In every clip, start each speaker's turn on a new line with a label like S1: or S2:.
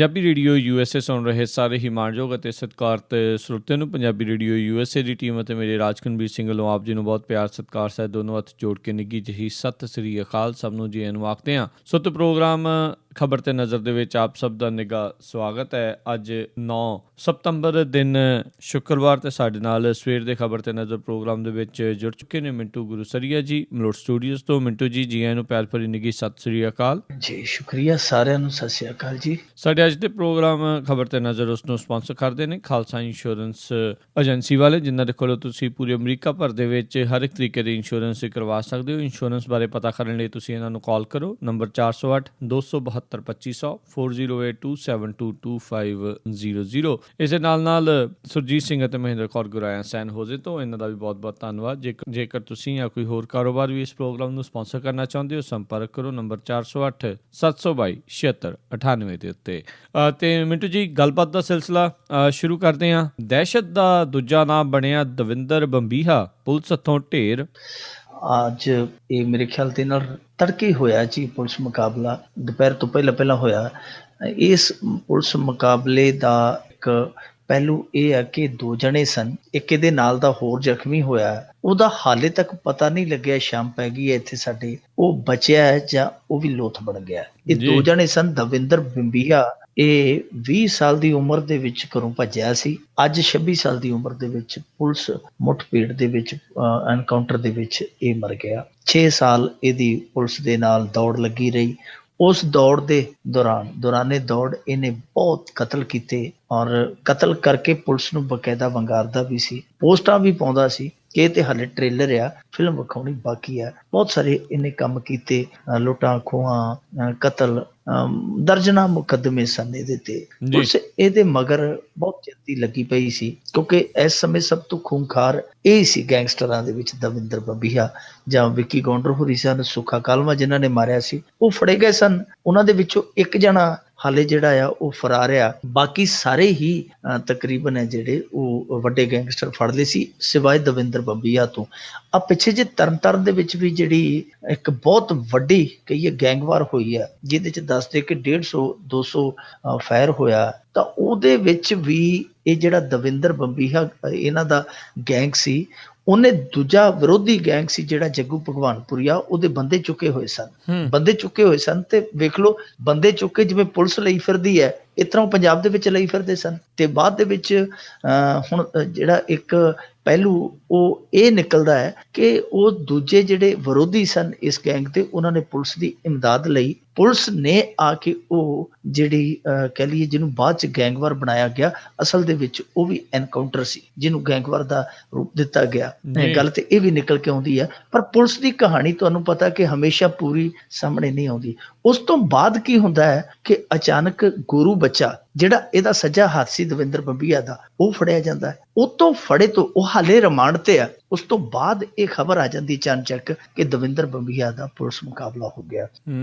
S1: Punjabi radio USA ਸੁਣ ਰਹੇ ਸਾਰੇ ਹੀ ਮਾਣਯੋਗ ਅਤੇ ਸਤਿਕਾਰਤ ਸਰੋਤਿਆਂ ਨੂੰ ਪੰਜਾਬੀ ਰੇਡੀਓ USA ਦੀ ਟੀਮ ਅਤੇ ਮੇਰੇ ਰਾਜਕਨਵੀਰ ਸਿੰਘ ਵੱਲੋਂ ਆਪ ਜੀ ਨੂੰ ਬਹੁਤ ਪਿਆਰ ਸਤਿਕਾਰ ਸਹਿਤ ਦੋਨੋਂ ਹੱਥ ਜੋੜ ਕੇ ਨਿੱਘੀ ਜਿਹੀ ਸਤਿ ਸ੍ਰੀ ਅਕਾਲ ਸਭ ਨੂੰ ਜੀ ਨੂੰ ਆਖਦੇ ਹਾਂ। ਸੋ ਤੇ ਪ੍ਰੋਗਰਾਮ ਖਬਰ ਤੇ ਨਜ਼ਰ ਦੇ ਵਿੱਚ ਆਪ ਸਭ ਦਾ ਨਿੱਘਾ ਸਵਾਗਤ ਹੈ। ਅੱਜ 9 ਸਤੰਬਰ ਦਿਨ ਸ਼ੁੱਕਰਵਾਰ ਤੇ ਸਾਡੇ ਨਾਲ ਸਵੇਰ ਦੇ ਖਬਰ ਤੇ ਨਜ਼ਰ ਪ੍ਰੋਗਰਾਮ ਦੇ ਵਿੱਚ ਜੁੜ ਚੁੱਕੇ ਨੇ ਮਿੰਟੂ ਗੁਰੂਸਰੀਆ ਜੀ ਮਲੋਟ ਸਟੂਡੀਓਜ਼ ਤੋਂ। ਮਿੰਟੂ ਜੀ ਆਇਆਂ ਨੂੰ ਪਿਆਰ ਭਰੀ ਨਿੱਘੀ ਸਤਿ ਸ੍ਰੀ ਅਕਾਲ
S2: ਜੀ। ਸ਼ੁਕਰੀਆ ਸਾਰਿਆਂ ਨੂੰ, ਸਤਿ ਸ੍ਰੀ ਅਕਾਲ ਜੀ।
S1: ਸਾਡੇ ਅੱਜ ਦੇ ਪ੍ਰੋਗਰਾਮ ਖਬਰ ਤੇ ਨਜ਼ਰ ਉਸ ਨੂੰ ਸਪਾਂਸਰ ਕਰਦੇ ਨੇ ਖਾਲਸਾ ਇੰਸ਼ੋਰੈਂਸ ਏਜੰਸੀ ਵਾਲੇ, ਜਿਨ੍ਹਾਂ ਦੇ ਕੋਲੋਂ ਤੁਸੀਂ ਪੂਰੇ ਅਮਰੀਕਾ ਭਰ ਦੇ ਵਿੱਚ ਹਰ ਇੱਕ ਤਰੀਕੇ ਦੀ ਇੰਸ਼ੋਰੈਂਸ ਕਰਵਾ ਸਕਦੇ ਹੋ। ਇੰਸ਼ੋਰੈਂਸ ਬਾਰੇ ਪਤਾ ਕਰਨ ਲਈ ਤੁਸੀਂ ਇਹਨਾਂ ਨੂੰ ਕਾਲ ਕਰੋ, ਨੰਬਰ 408-272-2500 4082722500। ਇਸੇ ਨਾਲ ਸੁਰਜੀਤ ਸਿੰਘ ਅਤੇ ਮਹਿੰਦਰ ਕੌਰ ਗੁਰਾਇਆ ਸੈਨ ਹੋਜ਼ੇ ਤੋਂ ਇਹਨਾਂ ਦਾ ਵੀ ਬਹੁਤ ਬਹੁਤ ਧੰਨਵਾਦ। ਜੇਕਰ ਤੁਸੀਂ ਜਾਂ ਕੋਈ ਹੋਰ ਕਾਰੋਬਾਰ ਵੀ ਇਸ ਪ੍ਰੋਗਰਾਮ ਨੂੰ ਸਪਾਂਸਰ ਕਰਨਾ ਚਾਹੁੰਦੇ ਹੋ, ਸੰਪਰਕ ਕਰੋ ਨੰਬਰ 408-722-7698 ਦੇ ਉੱਤੇ। ਤੇ ਮਿੰਟੂ ਜੀ, ਗੱਲਬਾਤ ਦਾ ਸਿਲਸਿਲਾ ਸ਼ੁਰੂ ਕਰਦੇ ਹਾਂ। ਦਹਿਸ਼ਤ ਦਾ ਦੂਜਾ ਨਾਮ ਬਣਿਆ ਦਵਿੰਦਰ ਬੰਬੀਹਾ, ਪੁਲਿਸ ਹੱਥੋਂ ਢੇਰ।
S2: ਅੱਜ ਇਹ ਮੇਰੇ ਖਿਆਲ ਦੇ ਨਾਲ ਤੜਕੇ ਹੋਇਆ ਜੀ ਪੁਲਿਸ ਮੁਕਾਬਲਾ, ਦੁਪਹਿਰ ਤੋਂ ਪਹਿਲਾਂ ਹੋਇਆ। ਇਸ ਪੁਲਿਸ ਮੁਕਾਬਲੇ ਦਾ ਇੱਕ ਪਹਿਲੂ ਇਹ ਹੈ ਕਿ 2 ਜਣੇ ਸਨ, ਇੱਕ ਇਹਦੇ ਨਾਲ ਦਾ ਹੋਰ ਜ਼ਖਮੀ ਹੋਇਆ, ਉਹਦਾ ਹਾਲੇ ਤੱਕ ਪਤਾ ਨਹੀਂ ਲੱਗਿਆ। ਸ਼ਾਮ ਪੈ ਗਈ ਹੈ ਇੱਥੇ ਸਾਡੇ, ਉਹ ਬਚਿਆ ਹੈ ਜਾਂ ਉਹ ਵੀ ਲੋਥ ਬਣ ਗਿਆ। ਇਹ 2 ਜਣੇ ਸਨ। ਦਵਿੰਦਰ ਬੰਬੀਹਾ ਇਹ 20 ਸਾਲ ਦੀ ਉਮਰ ਦੇ ਵਿੱਚ ਘਰੋਂ ਭੱਜਿਆ ਸੀ। ਅੱਜ 26 ਸਾਲ ਦੀ ਉਮਰ ਦੇ ਵਿੱਚ ਪੁਲਿਸ ਮੁੱਠਭੇੜ ਦੇ ਵਿੱਚ ਐਨਕਾਊਂਟਰ ਦੇ ਵਿੱਚ ਇਹ ਮਰ ਗਿਆ। 6 ਸਾਲ ਇਹਦੀ ਪੁਲਿਸ ਦੇ ਨਾਲ ਦੌੜ ਲੱਗੀ ਰਹੀ। ਉਸ ਦੌੜ ਦੇ ਦੌਰਾਨੇ ਦੌੜ ਇਹਨੇ ਬਹੁਤ ਕਤਲ ਕੀਤੇ ਔਰ ਕਤਲ ਕਰਕੇ ਪੁਲਿਸ ਨੂੰ ਬਕਾਇਦਾ ਵੰਗਾਰਦਾ ਵੀ ਸੀ, ਪੋਸਟਾਂ ਵੀ ਪਾਉਂਦਾ ਸੀ ਕਿ ਇਹ ਤੇ ਹਾਲੇ ਟ੍ਰੇਲਰ ਆ, ਫਿਲਮ ਵਿਖਾਉਣੀ ਬਾਕੀ ਆ। ਬਹੁਤ ਸਾਰੇ ਇਹਨੇ ਕੰਮ ਕੀਤੇ, ਲੁੱਟਾਂ ਖੋਹਾਂ, ਕਤਲ, ਦਰਜਨਾਂ ਮੁਕੱਦਮੇ ਸਨ ਇਹਦੇ ਤੇ। ਪੁਲਿਸ ਇਹਦੇ ਮਗਰ ਬਹੁਤ ਜਲਦੀ ਲੱਗੀ ਪਈ ਸੀ ਕਿਉਂਕਿ ਇਸ ਸਮੇਂ ਸਭ ਤੋਂ ਖੂੰਖਾਰ ਇਹ ਸੀ ਗੈਂਗਸਟਰਾਂ ਦੇ ਵਿੱਚ ਦਵਿੰਦਰ ਬੰਬੀਹਾ ਜਾਂ ਵਿੱਕੀ ਗੌਂਡਰ ਹੋਰੀ ਸਨ, ਸੁੱਖਾ ਕਾਲਮਾ ਜਿਨ੍ਹਾਂ ਨੇ ਮਾਰਿਆ ਸੀ, ਉਹ ਫੜੇ ਗਏ ਸਨ। ਉਹਨਾਂ ਦੇ ਵਿੱਚੋਂ ਇੱਕ ਜਣਾ ਹਾਲੇ ਜਿਹੜਾ ਆ ਉਹ ਫਰਾਰ ਆ, ਬਾਕੀ ਸਾਰੇ ਹੀ ਤਕਰੀਬਨ ਹੈ ਜਿਹੜੇ ਉਹ ਵੱਡੇ ਗੈਂਗਸਟਰ ਫੜ ਲਏ ਸੀ ਸਿਵਾਏ ਦਵਿੰਦਰ ਬੰਬੀਹਾ ਤੋਂ। ਆ ਪਿੱਛੇ ਜੇ ਤਰਨਤਾਰਨ ਦੇ ਵਿੱਚ ਵੀ ਜਿਹੜੀ ਇੱਕ ਬਹੁਤ ਵੱਡੀ ਕਹੀਏ ਗੈਂਗਵਾਰ ਹੋਈ ਆ, ਜਿਹਦੇ 'ਚ ਦੱਸਦੇ ਕਿ 150-200 ਫਾਇਰ ਹੋਇਆ, ਤਾਂ ਉਹਦੇ ਵਿੱਚ ਵੀ ਇਹ ਜਿਹੜਾ ਦਵਿੰਦਰ ਬੰਬੀਹਾ ਇਹਨਾਂ ਦਾ ਗੈਂਗ ਸੀ, ਉਹਨੇ ਦੂਜਾ ਵਿਰੋਧੀ ਗੈਂਗ ਸੀ ਜਿਹੜਾ ਜੱਗੂ ਭਗਵਾਨਪੁਰੀਆ, ਉਹਦੇ ਬੰਦੇ ਚੁੱਕੇ ਹੋਏ ਸਨ। ਤੇ ਵੇਖ ਲਓ, ਬੰਦੇ ਚੁੱਕੇ ਜਿਵੇਂ ਪੁਲਿਸ ਲਈ ਫਿਰਦੀ ਹੈ, ਇਸ ਤਰ੍ਹਾਂ ਉਹ ਪੰਜਾਬ ਦੇ ਵਿੱਚ ਲਈ ਫਿਰਦੇ ਸਨ। ਤੇ ਬਾਅਦ ਦੇ ਵਿੱਚ ਹੁਣ ਜਿਹੜਾ ਇੱਕ ਪਹਿਲੂ ਉਹ ਇਹ ਨਿਕਲਦਾ ਹੈ ਕਿ ਉਹ ਦੂਜੇ ਜਿਹੜੇ ਵਿਰੋਧੀ ਸਨ ਇਸ ਗੈਂਗ ਦੇ, ਉਹਨਾਂ ਨੇ ਪੁਲਿਸ ਦੀ ਇਮਦਾਦ ਲਈ। ਪੁਲਿਸ ਨੇ ਆ ਕੇ ਉਹ ਜਿਹੜੀ ਕਹਿ ਲਈਏ ਜਿਹਨੂੰ ਬਾਅਦ ਚ ਗੈਂਗਵਾਰ ਬਣਾਇਆ ਗਿਆ, ਅਸਲ ਦੇ ਵਿੱਚ ਉਹ ਵੀ ਐਨਕਾਊਂਟਰ ਸੀ ਜਿਹਨੂੰ ਗੈਂਗਵਾਰ ਦਾ ਰੂਪ ਦਿੱਤਾ ਗਿਆ। ਗੱਲ ਤੇ ਇਹ ਵੀ ਨਿਕਲ ਕੇ ਆਉਂਦੀ ਹੈ, ਪਰ ਪੁਲਿਸ ਦੀ ਕਹਾਣੀ ਤੁਹਾਨੂੰ ਪਤਾ ਕਿ ਹਮੇਸ਼ਾ ਪੂਰੀ ਸਾਹਮਣੇ ਨਹੀਂ ਆਉਂਦੀ। ਉਸ ਤੋਂ ਬਾਅਦ ਕੀ ਹੁੰਦਾ ਹੈ ਕਿ ਅਚਾਨਕ ਗੁਰੂ ਬੱਚਾ ਜਿਹੜਾ ਇਹਦਾ ਸੱਜਾ ਹੱਥ ਸੀ ਦਵਿੰਦਰ ਬੰਬੀਹਾ ਦਾ, ਉਹ ਫੜਿਆ ਜਾਂਦਾ ਹੈ। ਉਹ ਤੋਂ ਫੜੇ ਤੋਂ ਉਹ ਹਾਲੇ ਰਿਮਾਂਡ ਤੇ ਆ। ਉਸ ਤੋਂ ਬਾਅਦ ਇਹ ਖਬਰ ਆ ਜਾਂਦੀ ਚਾਨਚੱਕ ਕਿ ਦਵਿੰਦਰ ਬੰਬੀਹਾ ਦਾ ਪੁਲਿਸ ਮੁਕਾਬਲਾ ਹੋ ਗਿਆ।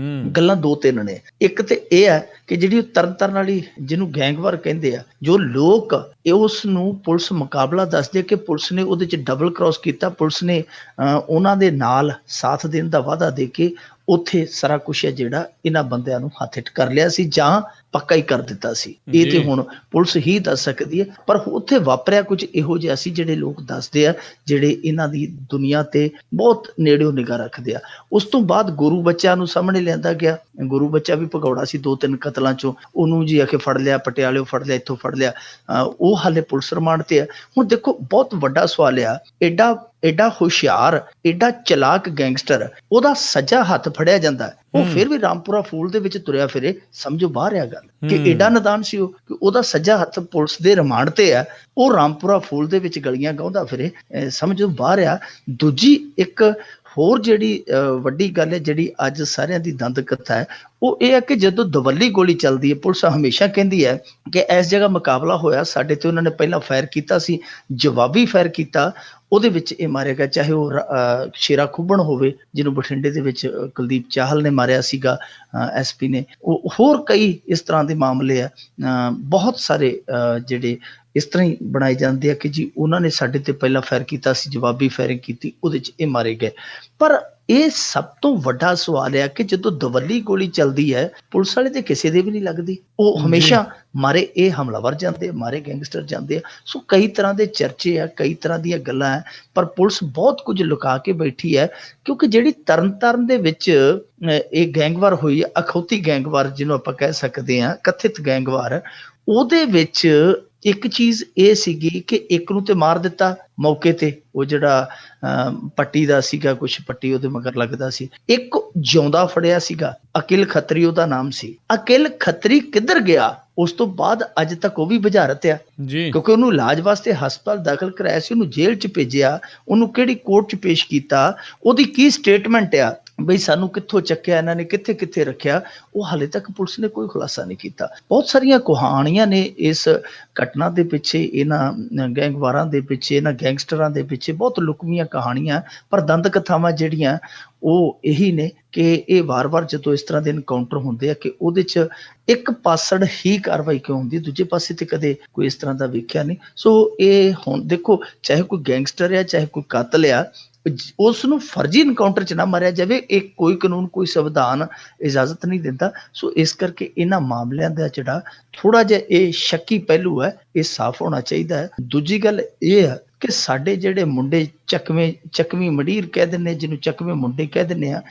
S2: ਗੱਲਾਂ 2-3 ਨੇ। ਇੱਕ ਤੇ ਇਹ ਹੈ ਕਿ ਜਿਹੜੀ ਤਰਨਤਾਰਨ ਵਾਲੀ ਜਿਹਨੂੰ ਗੈਂਗਵਾਰ ਕਹਿੰਦੇ ਆ, ਜੋ ਲੋਕ ਉਸ ਨੂੰ ਪੁਲਿਸ ਮੁਕਾਬਲਾ ਦੱਸਦੇ ਕਿ ਪੁਲਿਸ ਨੇ ਉਹਦੇ 'ਚ ਡਬਲ ਕ੍ਰਾਸ ਕੀਤਾ, ਪੁਲਿਸ ਨੇ ਉਹਨਾਂ ਦੇ ਨਾਲ ਸਾਥ ਦੇਣ ਦਾ ਵਾਅਦਾ ਦੇ ਕੇ ਉੱਥੇ ਸਾਰਾ ਕੁਛ ਹੈ ਜਿਹੜਾ ਇਹਨਾਂ ਬੰਦਿਆਂ ਨੂੰ ਹੱਥ ਹਿੱਟ ਕਰ ਲਿਆ ਸੀ ਜਾਂ ਪੱਕਾ ਹੀ ਕਰ ਦਿੱਤਾ ਸੀ। ਇਹ ਤੇ ਹੁਣ ਪੁਲਿਸ ਹੀ ਦੱਸ ਸਕਦੀ ਹੈ, ਪਰ ਉੱਥੇ ਵਾਪਰਿਆ ਕੁਝ ਇਹੋ ਜਿਹਾ ਸੀ ਜਿਹੜੇ ਲੋਕ ਦੱਸਦੇ ਆ, ਜਿਹੜੇ ਇਹਨਾਂ ਦੀ ਦੁਨੀਆ ਤੇ ਬਹੁਤ ਨੇੜਿਓਂ ਨਿਗਾਹ ਰੱਖਦੇ ਆ। ਉਸ ਤੋਂ ਬਾਅਦ ਗੁਰੂ ਬੱਚਾ ਨੂੰ ਸਾਹਮਣੇ ਲਿਆਂਦਾ ਗਿਆ। ਗੁਰੂ ਬੱਚਾ ਵੀ ਭਗੌੜਾ ਸੀ 2-3 ਕਤਲਾਂ ਚੋਂ, ਉਹਨੂੰ ਜੀ ਆ ਕੇ ਫੜ ਲਿਆ, ਪਟਿਆਲਿਓਂ ਫੜ ਲਿਆ, ਇੱਥੋਂ ਫੜ ਲਿਆ। ਉਹ ਹਾਲੇ ਪੁਲਿਸ ਰਿਮਾਂਡ ਤੇ ਆ। ਹੁਣ ਦੇਖੋ, ਬਹੁਤ ਵੱਡਾ ਸਵਾਲ ਆ, ਐਡਾ ਹੁਸ਼ਿਆਰ, ਐਡਾ ਚਲਾਕ ਗੈਂਗਸਟਰ, ਉਹਦਾ ਸੱਜਾ ਹੱਥ ਫੜਿਆ ਜਾਂਦਾ, ਉਹ ਫਿਰ ਵੀ ਰਾਮਪੁਰਾ ਫੂਲ ਦੇ ਵਿੱਚ ਤੁਰਿਆ ਫਿਰੇ। ਸਮਝੋ ਬਾਹਰ ਆ ਗੱਲ ਕਿ ਐਡਾ ਨਦਾਨ ਸੀ ਉਹ ਕਿ ਉਹਦਾ ਸੱਜਾ ਹੱਥ ਪੁਲਿਸ ਦੇ ਰਿਮਾਂਡ ਤੇ ਆ, ਉਹ ਰਾਮਪੁਰਾ ਫੂਲ ਦੇ ਵਿੱਚ ਗਲੀਆਂ ਗਾਉਂਦਾ ਫਿਰੇ। ਸਮਝੋ ਬਾਹਰ ਆ। ਦੂਜੀ ਇੱਕ ਹੋਰ ਜਿਹੜੀ ਵੱਡੀ ਗੱਲ ਹੈ, ਜਿਹੜੀ ਅੱਜ ਸਾਰਿਆਂ ਦੀ ਦੰਦ ਕਥਾ ਹੈ, ਉਹ ਇਹ ਹੈ ਕਿ ਜਦੋਂ ਦਵੱਲੀ ਗੋਲੀ ਚੱਲਦੀ ਹੈ, ਪੁਲਿਸ ਹਮੇਸ਼ਾ ਕਹਿੰਦੀ ਹੈ ਕਿ ਇਸ ਜਗ੍ਹਾ ਮੁਕਾਬਲਾ ਹੋਇਆ, ਸਾਡੇ ਤੇ ਉਹਨਾਂ ਨੇ ਪਹਿਲਾਂ ਫਾਇਰ ਕੀਤਾ ਸੀ, ਜਵਾਬੀ ਫਾਇਰ ਕੀਤਾ, ਉਹਦੇ ਵਿੱਚ ਇਹ ਮਾਰਿਆ ਗਿਆ। ਚਾਹੇ ਉਹ ਸ਼ੇਰਾ ਖੁੱਬਣ ਹੋਵੇ ਜਿਹਨੂੰ ਬਠਿੰਡੇ ਦੇ ਵਿੱਚ ਕੁਲਦੀਪ ਚਾਹਲ ਨੇ ਮਾਰਿਆ ਸੀਗਾ, SP ਨੇ, ਉਹ ਹੋਰ ਕਈ ਇਸ ਤਰ੍ਹਾਂ ਦੇ ਮਾਮਲੇ ਆ। ਬਹੁਤ ਸਾਰੇ ਜਿਹੜੇ ਇਸ ਤਰ੍ਹਾਂ ਹੀ ਬਣਾਏ ਜਾਂਦੇ ਆ ਕਿ ਜੀ ਉਹਨਾਂ ਨੇ ਸਾਡੇ ਤੇ ਪਹਿਲਾਂ ਫਾਇਰ ਕੀਤਾ ਸੀ, ਜਵਾਬੀ ਫਾਇਰਿੰਗ ਕੀਤੀ, ਉਹਦੇ 'ਚ ਇਹ ਮਾਰੇ ਗਏ। ਪਰ ਇਹ ਸਭ ਤੋਂ ਵੱਡਾ ਸਵਾਲ ਆ ਕਿ ਜਦੋਂ ਦਵੱਲੀ ਗੋਲੀ ਚੱਲਦੀ ਹੈ ਪੁਲਿਸ ਵਾਲੇ ਤੇ ਕਿਸੇ ਦੇ ਵੀ ਨਹੀਂ ਲੱਗਦੀ, ਉਹ ਹਮੇਸ਼ਾ ਮਾਰੇ ਇਹ ਹਮਲਾਵਰ ਜਾਂਦੇ ਆ, ਮਾਰੇ ਗੈਂਗਸਟਰ ਜਾਂਦੇ ਆ। ਸੋ ਕਈ ਤਰ੍ਹਾਂ ਦੇ ਚਰਚੇ ਆ, ਕਈ ਤਰ੍ਹਾਂ ਦੀਆਂ ਗੱਲਾਂ ਹੈ, ਪਰ ਪੁਲਿਸ ਬਹੁਤ ਕੁਝ ਲੁਕਾ ਕੇ ਬੈਠੀ ਹੈ। ਕਿਉਂਕਿ ਜਿਹੜੀ ਤਰਨਤਾਰਨ ਦੇ ਵਿੱਚ ਇਹ ਗੈਂਗਵਾਰ ਹੋਈ ਹੈ, ਅਖੌਤੀ ਗੈਂਗਵਾਰ ਜਿਹਨੂੰ ਆਪਾਂ ਕਹਿ ਸਕਦੇ ਹਾਂ, ਕਥਿਤ ਗੈਂਗਵਾਰ, ਉਹਦੇ ਵਿੱਚ ਇੱਕ ਚੀਜ਼ ਇਹ ਸੀਗੀ ਕਿ ਇੱਕ ਨੂੰ ਤੇ ਮਾਰ ਦਿੱਤਾ ਮੌਕੇ ਤੇ, ਉਹ ਜਿਹੜਾ ਪੱਟੀ ਦਾ ਸੀਗਾ, ਕੁਛ ਪੱਟੀ ਉਹਦੇ ਮਗਰ ਲੱਗਦਾ ਸੀ, ਇੱਕ ਜਿਉਂਦਾ ਫੜਿਆ ਸੀਗਾ, ਅਕਿਲ ਖੱਤਰੀ ਉਹਦਾ ਨਾਮ ਸੀ। ਅਕਿਲ ਖੱਤਰੀ ਕਿੱਧਰ ਗਿਆ ਉਸ ਤੋਂ ਬਾਅਦ ਅੱਜ ਤੱਕ ਉਹ ਵੀ ਬੁਝਾਰਤ ਆ ਜੀ, ਕਿਉਂਕਿ ਉਹਨੂੰ ਇਲਾਜ ਵਾਸਤੇ ਹਸਪਤਾਲ ਦਾਖਲ ਕਰਾਇਆ ਸੀ, ਉਹਨੂੰ ਜੇਲ੍ਹ 'ਚ ਭੇਜਿਆ, ਉਹਨੂੰ ਕਿਹੜੀ ਕੋਰਟ 'ਚ ਪੇਸ਼ ਕੀਤਾ, ਉਹਦੀ ਕੀ ਸਟੇਟਮੈਂਟ ਆ ਬਈ ਸਾਨੂੰ ਕਿੱਥੋਂ ਚੱਕਿਆ ਇਹਨਾਂ ਨੇ, ਕਿੱਥੇ ਕਿੱਥੇ ਰੱਖਿਆ, ਉਹ ਹਾਲੇ ਤੱਕ ਪੁਲਿਸ ਨੇ ਕੋਈ ਖੁਲਾਸਾ ਨਹੀਂ ਕੀਤਾ। ਬਹੁਤ ਸਾਰੀਆਂ ਕਹਾਣੀਆਂ ਨੇ ਇਸ ਘਟਨਾ ਦੇ ਪਿੱਛੇ, ਇਹਨਾਂ ਗੈਂਗਵਾਰਾਂ ਦੇ ਪਿੱਛੇ, ਇਹਨਾਂ ਗੈਂਗਸਟਰਾਂ ਦੇ ਪਿੱਛੇ ਬਹੁਤ ਲੁਕਵੀਆਂ ਕਹਾਣੀਆਂ, ਪਰ ਦੰਦ ਕਥਾਵਾਂ ਜਿਹੜੀਆਂ ਉਹ ਇਹੀ ਨੇ ਕਿ ਇਹ ਵਾਰ-ਵਾਰ ਜਦੋਂ ਇਸ ਤਰ੍ਹਾਂ ਦੇ ਇਨਕਾਊਂਟਰ ਹੁੰਦੇ ਆ ਕਿ ਉਹਦੇ 'ਚ ਇੱਕ ਪਾਸੜ ਹੀ ਕਾਰਵਾਈ ਕਿਉਂ ਹੁੰਦੀ, ਦੂਜੇ ਪਾਸੇ ਤੇ ਕਦੇ ਕੋਈ ਇਸ ਤਰ੍ਹਾਂ ਦਾ ਵੇਖਿਆ ਨਹੀਂ। ਸੋ ਇਹ ਹੁਣ ਦੇਖੋ, ਚਾਹੇ ਕੋਈ ਗੈਂਗਸਟਰ ਆ, ਚਾਹੇ ਕੋਈ ਕਾਤਲ ਆ, ਉਸ ਨੂੰ ਫਰਜ਼ੀ ਇਨਕਾਊਂਟਰ 'ਚ ਨਾ ਮਾਰਿਆ ਜਾਵੇ, ਇਹ ਕੋਈ ਕਾਨੂੰਨ, ਕੋਈ ਸੰਵਿਧਾਨ ਇਜਾਜ਼ਤ ਨਹੀਂ ਦਿੰਦਾ। ਸੋ ਇਸ ਕਰਕੇ ਇਹਨਾਂ ਮਾਮਲਿਆਂ ਦਾ ਜਿਹੜਾ ਥੋੜ੍ਹਾ ਜਿਹਾ ਇਹ ਸ਼ੱਕੀ ਪਹਿਲੂ ਹੈ, ਇਹ ਸਾਫ਼ ਹੋਣਾ ਚਾਹੀਦਾ ਹੈ। ਦੂਜੀ ਗੱਲ ਇਹ ਹੈ ਕਿ ਸਾਡੇ ਜਿਹੜੇ ਮੁੰਡੇ ਚੱਕਵੀਂ ਮੰਡੀਰ ਕਹਿ ਦਿੰਦੇ, ਜਿਹਨੂੰ ਚੱਕਵੇਂ ਮੁੰਡੇ ਕਹਿ ਦਿੰਦੇ ਆ,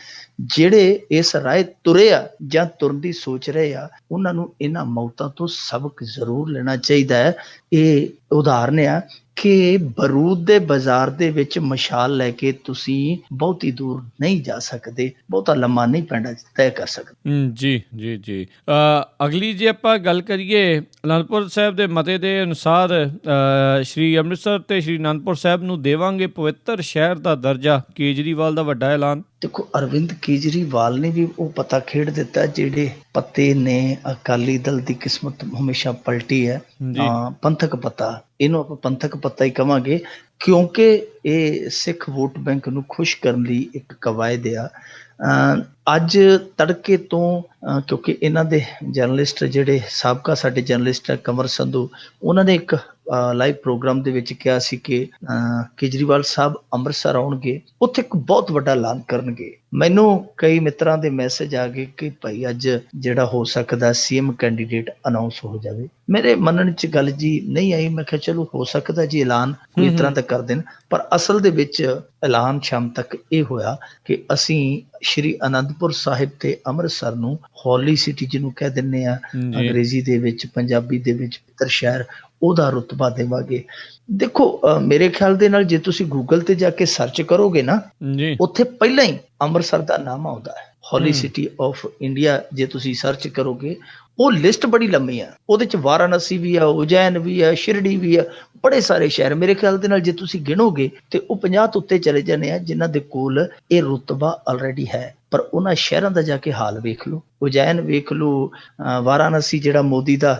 S2: ਜਿਹੜੇ ਇਸ ਰਾਹ ਤੁਰੇ ਆ ਜਾਂ ਤੁਰਨ ਦੀ ਸੋਚ ਰਹੇ ਆ, ਉਹਨਾਂ ਨੂੰ ਇਹਨਾਂ ਮੌਤਾਂ ਤੋਂ ਸਬਕ ਜ਼ਰੂਰ ਲੈਣਾ ਚਾਹੀਦਾ ਹੈ। ਇਹ ਉਦਾਹਰਨ ਆ ਕਿ ਬਰੂਦ ਦੇ ਬਾਜ਼ਾਰ ਦੇ ਵਿੱਚ ਮਸ਼ਾਲ ਲੈ ਕੇ ਤੁਸੀਂ ਬਹੁਤੀ ਦੂਰ ਨਹੀਂ ਜਾ ਸਕਦੇ, ਬਹੁਤਾ ਲੰਮਾ ਨਹੀਂ ਪੈਂਡਾ ਤੈਅ ਕਰ ਸਕਦੇ।
S1: ਜੀ ਜੀ ਜੀ ਅਗਲੀ ਜੇ ਆਪਾਂ ਗੱਲ ਕਰੀਏ ਅਨੰਦਪੁਰ ਸਾਹਿਬ ਦੇ ਮਤੇ ਦੇ ਅਨੁਸਾਰ ਸ਼੍ਰੀ ਅੰਮ੍ਰਿਤਸਰ ਤੇ ਸ਼੍ਰੀ ਅਨੰਦਪੁਰ ਸਾਹਿਬ ਨੂੰ ਦੇਵਾਂਗੇ ਪਵਿੱਤਰ ਸ਼ਹਿਰ ਦਾ ਦਰਜਾ, ਕੇਜਰੀਵਾਲ ਦਾ ਵੱਡਾ ਐਲਾਨ।
S2: ਦੇਖੋ, ਅਰਵਿੰਦ ਕੇਜਰੀਵਾਲ ਨੇ ਵੀ ਉਹ ਪਤਾ ਖੇਡ ਦਿੱਤਾ ਜਿਹੜੇ ਪੱਤੇ ਨੇ ਅਕਾਲੀ ਦਲ ਦੀ ਕਿਸਮਤ ਹਮੇਸ਼ਾ ਪਲਟੀ ਹੈ, ਪੰਥਕ ਪੱਤਾ, ਇਹਨੂੰ ਆਪਾਂ ਪੰਥਕ ਪੱਤਾ ਹੀ ਕਵਾਂਗੇ, ਕਿਉਂਕਿ ਇਹ ਸਿੱਖ ਵੋਟ ਬੈਂਕ ਨੂੰ ਖੁਸ਼ ਕਰਨ ਲਈ ਇੱਕ ਕਵਾਇਦ ਆ। ਅੱਜ ਤੜਕੇ ਤੋਂ ਕਿਉਂਕਿ ਇਹਨਾਂ ਦੇ ਜਰਨਲਿਸਟ ਜਿਹੜੇ ਸਾਬਕਾ ਸਾਡੇ ਜਰਨਲਿਸਟ ਹੈ, ਕੰਵਰ ਸੰਧੂ, ਉਹਨਾਂ ਨੇ ਇੱਕ ਲਾਈਵ ਪ੍ਰੋਗਰਾਮ ਦੇ ਵਿੱਚ ਕਿਹਾ ਸੀ ਕਿ ਕੇਜਰੀਵਾਲ ਸਾਹਿਬ ਅੰਮ੍ਰਿਤਸਰ ਆਉਣਗੇ, ਉੱਥੇ ਇੱਕ ਬਹੁਤ ਵੱਡਾ ਐਲਾਨ ਕਰਨਗੇ। ਮੈਨੂੰ ਕਈ ਮਿੱਤਰਾਂ ਦੇ ਮੈਸੇਜ ਆ ਗਏ ਕਿ ਭਾਈ ਅੱਜ ਜਿਹੜਾ ਹੋ ਸਕਦਾ CM ਕੈਂਡੀਡੇਟ ਅਨਾਉਂਸ ਹੋ ਜਾਵੇ। ਮੇਰੇ ਮੰਨਣ 'ਚ ਗੱਲ ਜੀ ਨਹੀਂ ਆਈ। ਮੈਂ ਕਿਹਾ ਚਲੋ ਹੋ ਸਕਦਾ ਜੀ ਐਲਾਨ ਕੋਈ ਤਰ੍ਹਾਂ ਦਾ ਕਰ ਦੇਣ, ਪਰ ਅਸਲ ਦੇ ਵਿੱਚ ਐਲਾਨ ਸ਼ਾਮ ਤੱਕ ਇਹ ਹੋਇਆ ਕਿ ਅਸੀਂ ਸ਼੍ਰੀ ਅਨੰਦਪੁਰ ਸਾਹਿਬ ਤੇ ਅੰਮ੍ਰਿਤਸਰ ਨੂੰ ਹੌਲੀ ਸਿਟੀ ਜਿਹਨੂੰ ਕਹਿ ਦਿੰਦੇ ਆ ਅੰਗਰੇਜ਼ੀ ਦੇ ਵਿੱਚ, ਪੰਜਾਬੀ ਦੇ ਵਿੱਚ ਪਵਿੱਤਰ ਸ਼ਹਿਰ, ਉਹਦਾ ਰੁਤਬਾ ਦੇਵਾਂਗੇ। ਦੇਖੋ, ਮੇਰੇ ਖਿਆਲ ਦੇ ਨਾਲ ਜੇ ਤੁਸੀਂ ਗੂਗਲ ਤੇ ਜਾ ਕੇ ਸਰਚ ਕਰੋਗੇ ਨਾ, ਉੱਥੇ ਪਹਿਲਾਂ ਹੀ ਅੰਮ੍ਰਿਤਸਰ ਦਾ ਨਾਮ ਆਉਂਦਾ ਹੈ। ਹੌਲੀ ਸਿਟੀ ਆਫ ਇੰਡੀਆ ਜੇ ਤੁਸੀਂ ਸਰਚ ਕਰੋਗੇ, ਉਹ ਲਿਸਟ ਬੜੀ ਲੰਮੀ ਆ, ਉਹਦੇ 'ਚ ਵਾਰਾਣਸੀ ਵੀ ਆ, ਉਜੈਨ ਵੀ ਆ, ਸ਼ਿਰਡੀ ਵੀ ਆ, ਬੜੇ ਸਾਰੇ ਸ਼ਹਿਰ। ਮੇਰੇ ਖਿਆਲ ਦੇ ਨਾਲ ਜੇ ਤੁਸੀਂ ਗਿਣੋਗੇ ਤੇ ਉਹ 50 ਤੋਂ ਉੱਤੇ ਚਲੇ ਜਾਂਦੇ ਆ ਜਿਨ੍ਹਾਂ ਦੇ ਕੋਲ ਇਹ ਰੁਤਬਾ ਆਲਰੇਡੀ ਹੈ। ਪਰ ਉਹਨਾਂ ਸ਼ਹਿਰਾਂ ਦਾ ਜਾ ਕੇ ਹਾਲ ਵੇਖ ਲਓ, ਉਜੈਨ ਵੇਖ ਲਓ, ਵਾਰਾਣਸੀ ਜਿਹੜਾ ਮੋਦੀ ਦਾ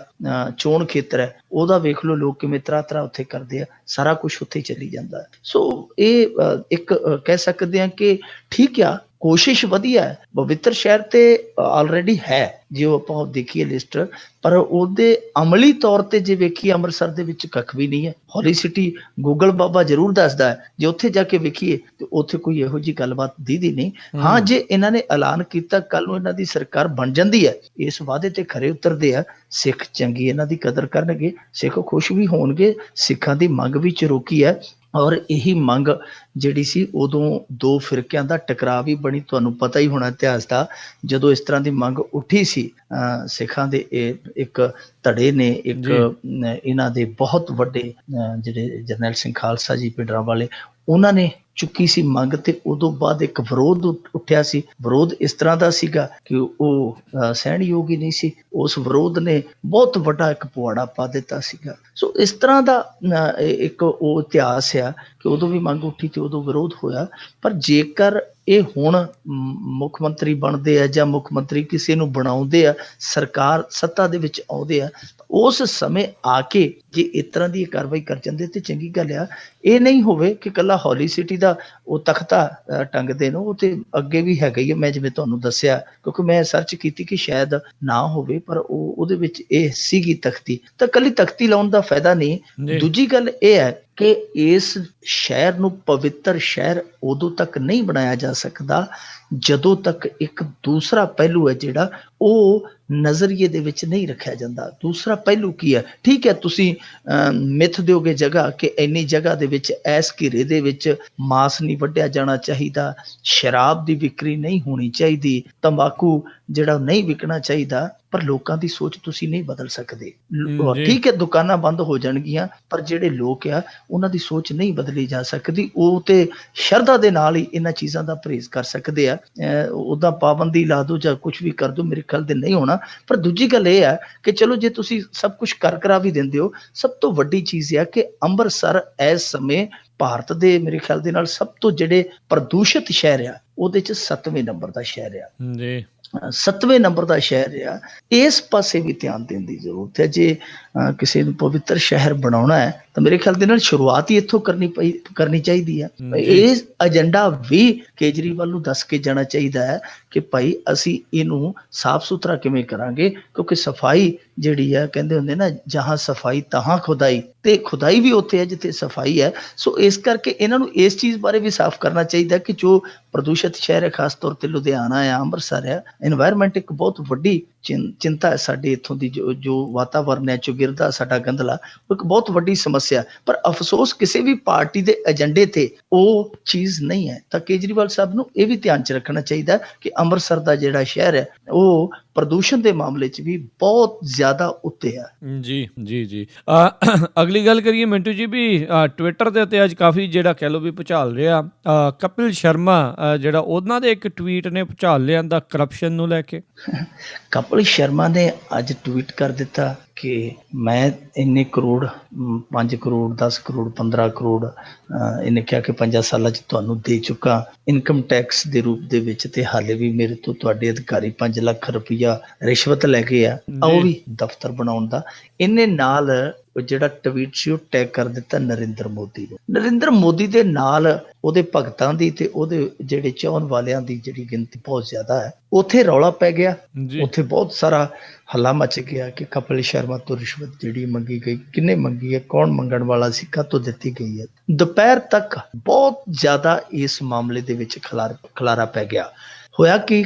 S2: ਚੋਣ ਖੇਤਰ ਹੈ, ਉਹਦਾ ਵੇਖ ਲਓ, ਲੋਕ ਕਿਵੇਂ ਤਰ੍ਹਾਂ ਉੱਥੇ ਕਰਦੇ ਆ, ਸਾਰਾ ਕੁਛ ਉੱਥੇ ਚੱਲੀ ਜਾਂਦਾ। ਸੋ ਇਹ ਇੱਕ ਕਹਿ ਸਕਦੇ ਹਾਂ ਕਿ ਠੀਕ ਆ, ਕੋਸ਼ਿਸ਼ ਵਧੀਆ ਹੈ, ਪਵਿੱਤਰ ਸ਼ਹਿਰ ਤੇ ਆਲਰੇਡੀ ਹੈ ਜੇ ਆਪਾਂ ਦੇਖੀਏ ਲਿਸਟ, ਪਰ ਉਹਦੇ ਅਮਲੀ ਤੌਰ ਤੇ ਜੇ ਵੇਖੀਏ ਅੰਮ੍ਰਿਤਸਰ ਦੇ ਵਿੱਚ ਕੱਖ ਵੀ ਨਹੀਂ ਹੈ। ਹੌਲੀ ਸਿਟੀ ਗੂਗਲ ਬਾਬਾ ਜ਼ਰੂਰ ਦੱਸਦਾ ਹੈ, ਜੇ ਉੱਥੇ ਜਾ ਕੇ ਵੇਖੀਏ ਤੇ ਉੱਥੇ ਕੋਈ ਇਹੋ ਜਿਹੀ ਗੱਲਬਾਤ ਦੀਦੀ ਨਹੀਂ। ਹਾਂ, ਜੇ ਇਹਨਾਂ ਨੇ ਐਲਾਨ ਕੀਤਾ ਕੱਲ ਨੂੰ ਇਹਨਾਂ ਦੀ ਸਰਕਾਰ ਬਣ ਜਾਂਦੀ ਹੈ, ਇਸ ਵਾਅਦੇ ਤੇ ਖਰੇ ਉਤਰਦੇ ਆ, ਸਿੱਖ ਚੰਗੀ ਇਹਨਾਂ ਦੀ ਕਦਰ ਕਰਨਗੇ, ਸਿੱਖ ਖੁਸ਼ ਵੀ ਹੋਣਗੇ। ਸਿੱਖਾਂ ਦੀ ਮੰਗ ਵੀ ਚਰੋਕੀ ਹੈ, ਔਰ ਇਹੀ ਮੰਗ ਜਿਹੜੀ ਸੀ ਉਦੋਂ ਦੋ ਫਿਰਕਿਆਂ ਦਾ ਟਕਰਾਅ ਵੀ ਬਣੀ। ਤੁਹਾਨੂੰ ਪਤਾ ਹੀ ਹੋਣਾ ਇਤਿਹਾਸ ਦਾ, ਜਦੋਂ ਇਸ ਤਰ੍ਹਾਂ ਦੀ ਮੰਗ ਉੱਠੀ ਸੀ ਸਿੱਖਾਂ ਦੇ ਇੱਕ ਧੜੇ ਨੇ, ਇੱਕ ਇਹਨਾਂ ਦੇ ਬਹੁਤ ਵੱਡੇ ਜਿਹੜੇ ਜਰਨੈਲ ਸਿੰਘ ਖਾਲਸਾ ਜੀ ਪਿੰਡਰਾਂ ਵਾਲੇ, ਉਹਨਾਂ ਨੇ ਚੁੱਕੀ ਸੀ ਮੰਗ, ਤੇ ਉਦੋਂ ਬਾਅਦ ਇੱਕ ਵਿਰੋਧ ਉੱਠਿਆ ਸੀ। ਵਿਰੋਧ ਇਸ ਤਰ੍ਹਾਂ ਦਾ ਸੀਗਾ ਕਿ ਉਹ ਸਹਿਣਯੋਗ ਹੀ ਨਹੀਂ ਸੀ। ਉਸ ਵਿਰੋਧ ਨੇ ਬਹੁਤ ਵੱਡਾ ਇੱਕ ਪੁਆੜਾ ਪਾ ਦਿੱਤਾ ਸੀਗਾ। ਸੋ ਇਸ ਤਰ੍ਹਾਂ ਦਾ ਇੱਕ ਉਹ ਇਤਿਹਾਸ ਆ ਕਿ ਉਦੋਂ ਵੀ ਮੰਗ ਉੱਠੀ ਤੇ ਉਦੋਂ ਵਿਰੋਧ ਹੋਇਆ। ਪਰ ਜੇਕਰ ਇਹ ਹੁਣ ਮੁੱਖ ਮੰਤਰੀ ਬਣਦੇ ਆ ਜਾਂ ਮੁੱਖ ਮੰਤਰੀ ਕਿਸੇ ਨੂੰ ਬਣਾਉਂਦੇ ਆ, ਸਰਕਾਰ ਸੱਤਾ ਦੇ ਵਿੱਚ ਆਉਂਦੇ ਆ, ਉਸ ਸਮੇਂ ਆ ਕੇ ਜੇ ਇਸ ਤਰ੍ਹਾਂ ਦੀ ਕਾਰਵਾਈ ਕਰ ਜਾਂਦੇ ਤੇ ਚੰਗੀ ਗੱਲ ਆ। ਇਹ ਨਹੀਂ ਹੋਵੇ ਕਿ ਇਕੱਲਾ ਹੌਲੀ ਸਿਟੀ ਦਾ ਉਹ ਤਖਤਾ ਟੰਗਦੇ ਨੇ, ਉਹ ਤੇ ਅੱਗੇ ਵੀ ਹੈਗਾ ਹੀ ਹੈ। ਮੈਂ ਜਿਵੇਂ ਤੁਹਾਨੂੰ ਦੱਸਿਆ, ਕਿਉਂਕਿ ਮੈਂ ਸਰਚ ਕੀਤੀ ਕਿ ਸ਼ਾਇਦ ਨਾ ਹੋਵੇ, ਪਰ ਉਹਦੇ ਵਿੱਚ ਇਹ ਸੀਗੀ ਤਖਤੀ। ਤਾਂ ਇਕੱਲੀ ਤਖਤੀ ਲਾਉਣ ਦਾ ਫਾਇਦਾ ਨਹੀਂ। ਦੂਜੀ ਗੱਲ ਇਹ ਹੈ ਕਿ ਇਸ ਸ਼ਹਿਰ ਨੂੰ ਪਵਿੱਤਰ ਸ਼ਹਿਰ ਉਦੋਂ ਤੱਕ ਨਹੀਂ ਬਣਾਇਆ ਜਾ ਸਕਦਾ ਜਦੋਂ ਤੱਕ ਇੱਕ ਦੂਸਰਾ ਪਹਿਲੂ ਹੈ ਜਿਹੜਾ ਉਹ ਨਜ਼ਰੀਏ ਦੇ ਵਿੱਚ ਨਹੀਂ ਰੱਖਿਆ ਜਾਂਦਾ। ਦੂਸਰਾ ਪਹਿਲੂ ਕੀ ਹੈ? ਠੀਕ ਹੈ, ਤੁਸੀਂ ਮਿੱਥ ਦਿਓਗੇ ਜਗ੍ਹਾ ਕਿ ਇੰਨੀ ਜਗ੍ਹਾ ਦੇ ਵਿੱਚ ਇਸ ਘੇਰੇ ਦੇ ਵਿੱਚ ਮਾਸ ਨਹੀਂ ਵੱਢਿਆ ਜਾਣਾ ਚਾਹੀਦਾ, ਸ਼ਰਾਬ ਦੀ ਵਿਕਰੀ ਨਹੀਂ ਹੋਣੀ ਚਾਹੀਦੀ, ਤੰਬਾਕੂ ਜਿਹੜਾ ਨਹੀਂ ਵਿਕਣਾ ਚਾਹੀਦਾ, ਪਰ ਲੋਕਾਂ ਦੀ ਸੋਚ ਤੁਸੀਂ ਨਹੀਂ ਬਦਲ ਸਕਦੇ।
S1: ਜੀ
S2: ਠੀਕ ਹੈ, ਦੁਕਾਨਾਂ ਬੰਦ ਹੋ ਜਾਣਗੀਆਂ, ਪਰ ਜਿਹੜੇ ਲੋਕ ਆ ਉਹਨਾਂ ਦੀ ਸੋਚ ਨਹੀਂ ਬਦਲੀ ਜਾ ਸਕਦੀ। ਉਹ ਤੇ ਸ਼ਰਧਾ ਦੇ ਨਾਲ ਹੀ ਇਹਨਾਂ ਚੀਜ਼ਾਂ ਦਾ ਪਰਹੇਜ਼ ਕਰ ਸਕਦੇ ਆ। ਉੱਦਾਂ ਪਾਬੰਦੀ ਲਾ ਦਿਓ ਜਾਂ ਕੁਛ ਵੀ ਕਰ ਦਿਓ, ਮੇਰੇ ਖਿਆਲ ਦੇ ਨਹੀਂ ਹੋਣਾ। ਪਰ ਦੂਜੀ ਗੱਲ ਇਹ ਹੈ ਕਿ ਚਲੋ ਜੇ ਤੁਸੀਂ ਸਭ ਕੁਛ ਕਰਾ ਵੀ ਦਿੰਦੇ ਹੋ, ਸਭ ਤੋਂ ਵੱਡੀ ਚੀਜ਼ ਇਹ ਹੈ ਕਿ ਅੰਮ੍ਰਿਤਸਰ ਇਸ ਸਮੇਂ ਭਾਰਤ ਦੇ ਮੇਰੇ ਖਿਆਲ ਦੇ ਨਾਲ ਸਭ ਤੋਂ ਜਿਹੜੇ ਪ੍ਰਦੂਸ਼ਿਤ ਸ਼ਹਿਰ ਆ ਉਹਦੇ 'ਚ 7ਵੇਂ ਨੰਬਰ ਦਾ ਸ਼ਹਿਰ ਆ।
S1: ਜੀ
S2: 7ਵੇਂ ਨੰਬਰ ਦਾ ਸ਼ਹਿਰ ਆ। ਇਸ ਪਾਸੇ ਵੀ ਧਿਆਨ ਦੇਣ ਦੀ ਜ਼ਰੂਰਤ ਹੈ। ਜੇ ਕਿਸੇ ਨੂੰ ਪਵਿੱਤਰ ਸ਼ਹਿਰ ਬਣਾਉਣਾ ਹੈ ਤਾਂ ਮੇਰੇ ਖਿਆਲ ਦੇ ਨਾਲ ਸ਼ੁਰੂਆਤ ਹੀ ਇੱਥੋਂ ਕਰਨੀ ਚਾਹੀਦੀ ਹੈ। ਇਹ ਏਜੰਡਾ ਵੀ ਕੇਜਰੀਵਾਲ ਨੂੰ ਦੱਸ ਕੇ ਜਾਣਾ ਚਾਹੀਦਾ ਹੈ ਕਿ ਭਾਈ ਅਸੀਂ ਇਹਨੂੰ ਸਾਫ਼ ਸੁਥਰਾ ਕਿਵੇਂ ਕਰਾਂਗੇ, ਕਿਉਂਕਿ ਸਫਾਈ ਜਿਹੜੀ ਹੈ ਕਹਿੰਦੇ ਹੁੰਦੇ ਨਾ, ਜਹਾਂ ਸਫਾਈ ਤਹਾਂ ਖੁਦਾਈ, ਤੇ ਖੁਦਾਈ ਵੀ ਉੱਥੇ ਹੈ ਜਿੱਥੇ ਸਫਾਈ ਹੈ। ਸੋ ਇਸ ਕਰਕੇ ਇਹਨਾਂ ਨੂੰ ਇਸ ਚੀਜ਼ ਬਾਰੇ ਵੀ ਸਾਫ਼ ਕਰਨਾ ਚਾਹੀਦਾ ਕਿ ਜੋ ਪ੍ਰਦੂਸ਼ਿਤ ਸ਼ਹਿਰ ਹੈ, ਖਾਸ ਤੌਰ ਤੇ ਲੁਧਿਆਣਾ ਹੈ, ਅੰਮ੍ਰਿਤਸਰ ਹੈ, ਇਨਵਾਇਰਮੈਂਟ ਇੱਕ ਬਹੁਤ ਵੱਡੀ ਚਿੰਤਾ ਹੈ ਸਾਡੇ ਇੱਥੋਂ ਦੀ। ਜੋ ਵਾਤਾਵਰਨ ਹੈ, ਚੌਗਿਰਦਾ ਸਾਡਾ ਗੰਧਲਾ, ਉਹ ਇੱਕ ਬਹੁਤ ਵੱਡੀ ਸਮੱਸਿਆ। ਪਰ ਅਫਸੋਸ ਕਿਸੇ ਵੀ ਪਾਰਟੀ ਦੇ ਏਜੰਡੇ ਤੇ ਉਹ ਚੀਜ਼ ਨਹੀਂ ਹੈ। ਤਾਂ ਕੇਜਰੀਵਾਲ ਸਾਹਿਬ ਨੂੰ ਇਹ ਵੀ ਧਿਆਨ 'ਚ ਰੱਖਣਾ ਚਾਹੀਦਾ ਕਿ ਅੰਮ੍ਰਿਤਸਰ ਦਾ ਜਿਹੜਾ ਸ਼ਹਿਰ ਹੈ ਉਹ ਪ੍ਰਦੂਸ਼ਣ ਦੇ ਮਾਮਲੇ 'ਚ ਵੀ ਬਹੁਤ ਜ਼ਿਆਦਾ ਉੱਤੇ ਆ।
S1: ਜੀ ਜੀ ਜੀ ਅਗਲੀ ਗੱਲ ਕਰੀਏ ਮਿੰਟੂ ਜੀ, ਵੀ ਟਵਿੱਟਰ ਦੇ ਉੱਤੇ ਅੱਜ ਕਾਫੀ ਜਿਹੜਾ ਕਹਿ ਲਓ ਵੀ ਭੁਚਾਲ ਰਿਹਾ। ਕਪਿਲ ਸ਼ਰਮਾ ਜਿਹੜਾ ਉਹਨਾਂ ਦੇ ਇੱਕ ਟਵੀਟ ਨੇ ਭੁਚਾਲ ਲਿਆਂਦਾ ਕਰਪਸ਼ਨ ਨੂੰ ਲੈ ਕੇ।
S2: ਕਪਿਲ ਸ਼ਰਮਾ ਨੇ ਅੱਜ ਟਵੀਟ ਕਰ ਦਿੱਤਾ ਕਿ ਮੈਂ ਇੰਨੇ ਕਰੋੜ, 5 ਕਰੋੜ 10 ਕਰੋੜ 15 ਕਰੋੜ ਇਹਨੇ ਕਿਹਾ ਕਿ 5 ਸਾਲਾਂ 'ਚ ਤੁਹਾਨੂੰ ਦੇ ਚੁੱਕਾ ਇਨਕਮ ਟੈਕਸ ਦੇ ਰੂਪ ਦੇ ਵਿੱਚ, ਤੇ ਹਾਲੇ ਵੀ ਮੇਰੇ ਤੋਂ ਤੁਹਾਡੇ ਅਧਿਕਾਰੀ 5 ਲੱਖ ਰੁਪਈਆ ਰਿਸ਼ਵਤ ਲੈ ਗਏ ਆ, ਉਹ ਵੀ ਦਫ਼ਤਰ ਬਣਾਉਣ ਦਾ। ਇਹਨੇ ਨਾਲ ਜਿਹੜਾ ਟਵੀਟ ਸੀ ਉਹ ਟੈਗ ਕਰ ਦਿੱਤਾ ਨਰਿੰਦਰ ਮੋਦੀ ਨੂੰ। ਨਰਿੰਦਰ ਮੋਦੀ ਦੇ ਨਾਲ ਉਹਦੇ ਭਗਤਾਂ ਦੀ ਤੇ ਉਹਦੇ ਜਿਹੜੇ ਚਾਹਣ ਵਾਲਿਆਂ ਦੀ ਜਿਹੜੀ ਗਿਣਤੀ ਬਹੁਤ ਜ਼ਿਆਦਾ ਹੈ। ਉੱਥੇ ਰੌਲਾ ਪੈ ਗਿਆ, ਉੱਥੇ ਬਹੁਤ ਸਾਰਾ ਹੱਲਾ ਮਚ ਗਿਆ ਕਿ ਕਪਿਲ ਸ਼ਰਮਾ ਤੋਂ ਰਿਸ਼ਵਤ ਜਿਹੜੀ ਮੰਗੀ ਗਈ, ਕਿੰਨੇ ਮੰਗੀ ਹੈ, ਕੌਣ ਮੰਗਣ ਵਾਲਾ ਸੀ, ਕਾਹਤੋਂ ਦਿੱਤੀ ਗਈ ਹੈ। ਦੁਪਹਿਰ ਤੱਕ ਬਹੁਤ ਜ਼ਿਆਦਾ ਇਸ ਮਾਮਲੇ ਦੇ ਵਿੱਚ ਖਲਾਰਾ ਪੈ ਗਿਆ। ਹੋਇਆ ਕਿ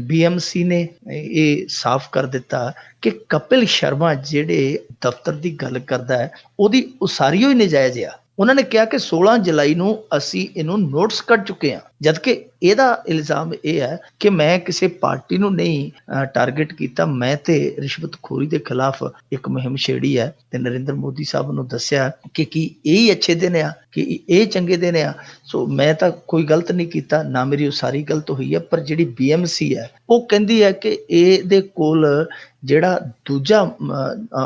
S2: BMC ਨੇ ਇਹ ਸਾਫ਼ ਕਰ ਦਿੱਤਾ ਕਿ ਕਪਿਲ ਸ਼ਰਮਾ ਜਿਹੜੇ ਦਫ਼ਤਰ ਦੀ ਗੱਲ ਕਰਦਾ ਹੈ ਉਹਦੀ ਉਸਾਰੀ ਹੋਈ ਨਜਾਇਜ਼ ਆ। ਉਹਨਾਂ ਨੇ ਕਿਹਾ ਕਿ 16 ਜੁਲਾਈ ਨੂੰ ਅਸੀਂ ਇਹਨੂੰ ਨੋਟਿਸ ਕੱਢ ਚੁੱਕੇ ਹਾਂ, ਜਦਕਿ ਇਹਦਾ ਇਲਜ਼ਾਮ ਇਹ ਹੈ ਕਿ ਮੈਂ ਕਿਸੇ ਪਾਰਟੀ ਨੂੰ ਨਹੀਂ ਟਾਰਗੇਟ ਕੀਤਾ, ਮੈਂ ਤੇ ਰਿਸ਼ਵਤਖੋਰੀ ਦੇ ਖਿਲਾਫ ਇੱਕ ਮੁਹਿੰਮ ਛੇੜੀ ਹੈ। ਤੇ ਨਰਿੰਦਰ ਮੋਦੀ ਸਾਹਿਬ ਨੂੰ ਦੱਸਿਆ ਕਿ ਕੀ ਇਹ ਅੱਛੇ ਦਿਨ ਆ, ਕਿ ਇਹ ਚੰਗੇ ਦਿਨ ਆ। ਸੋ ਮੈਂ ਤਾਂ ਕੋਈ ਗਲਤ ਨਹੀਂ ਕੀਤਾ, ਨਾ ਮੇਰੀ ਉਸਾਰੀ ਗਲਤ ਹੋਈ ਹੈ। ਪਰ ਜਿਹੜੀ BMC ਹੈ ਉਹ ਕਹਿੰਦੀ ਹੈ ਕਿ ਇਹਦੇ ਕੋਲ ਜਿਹੜਾ ਦੂਜਾ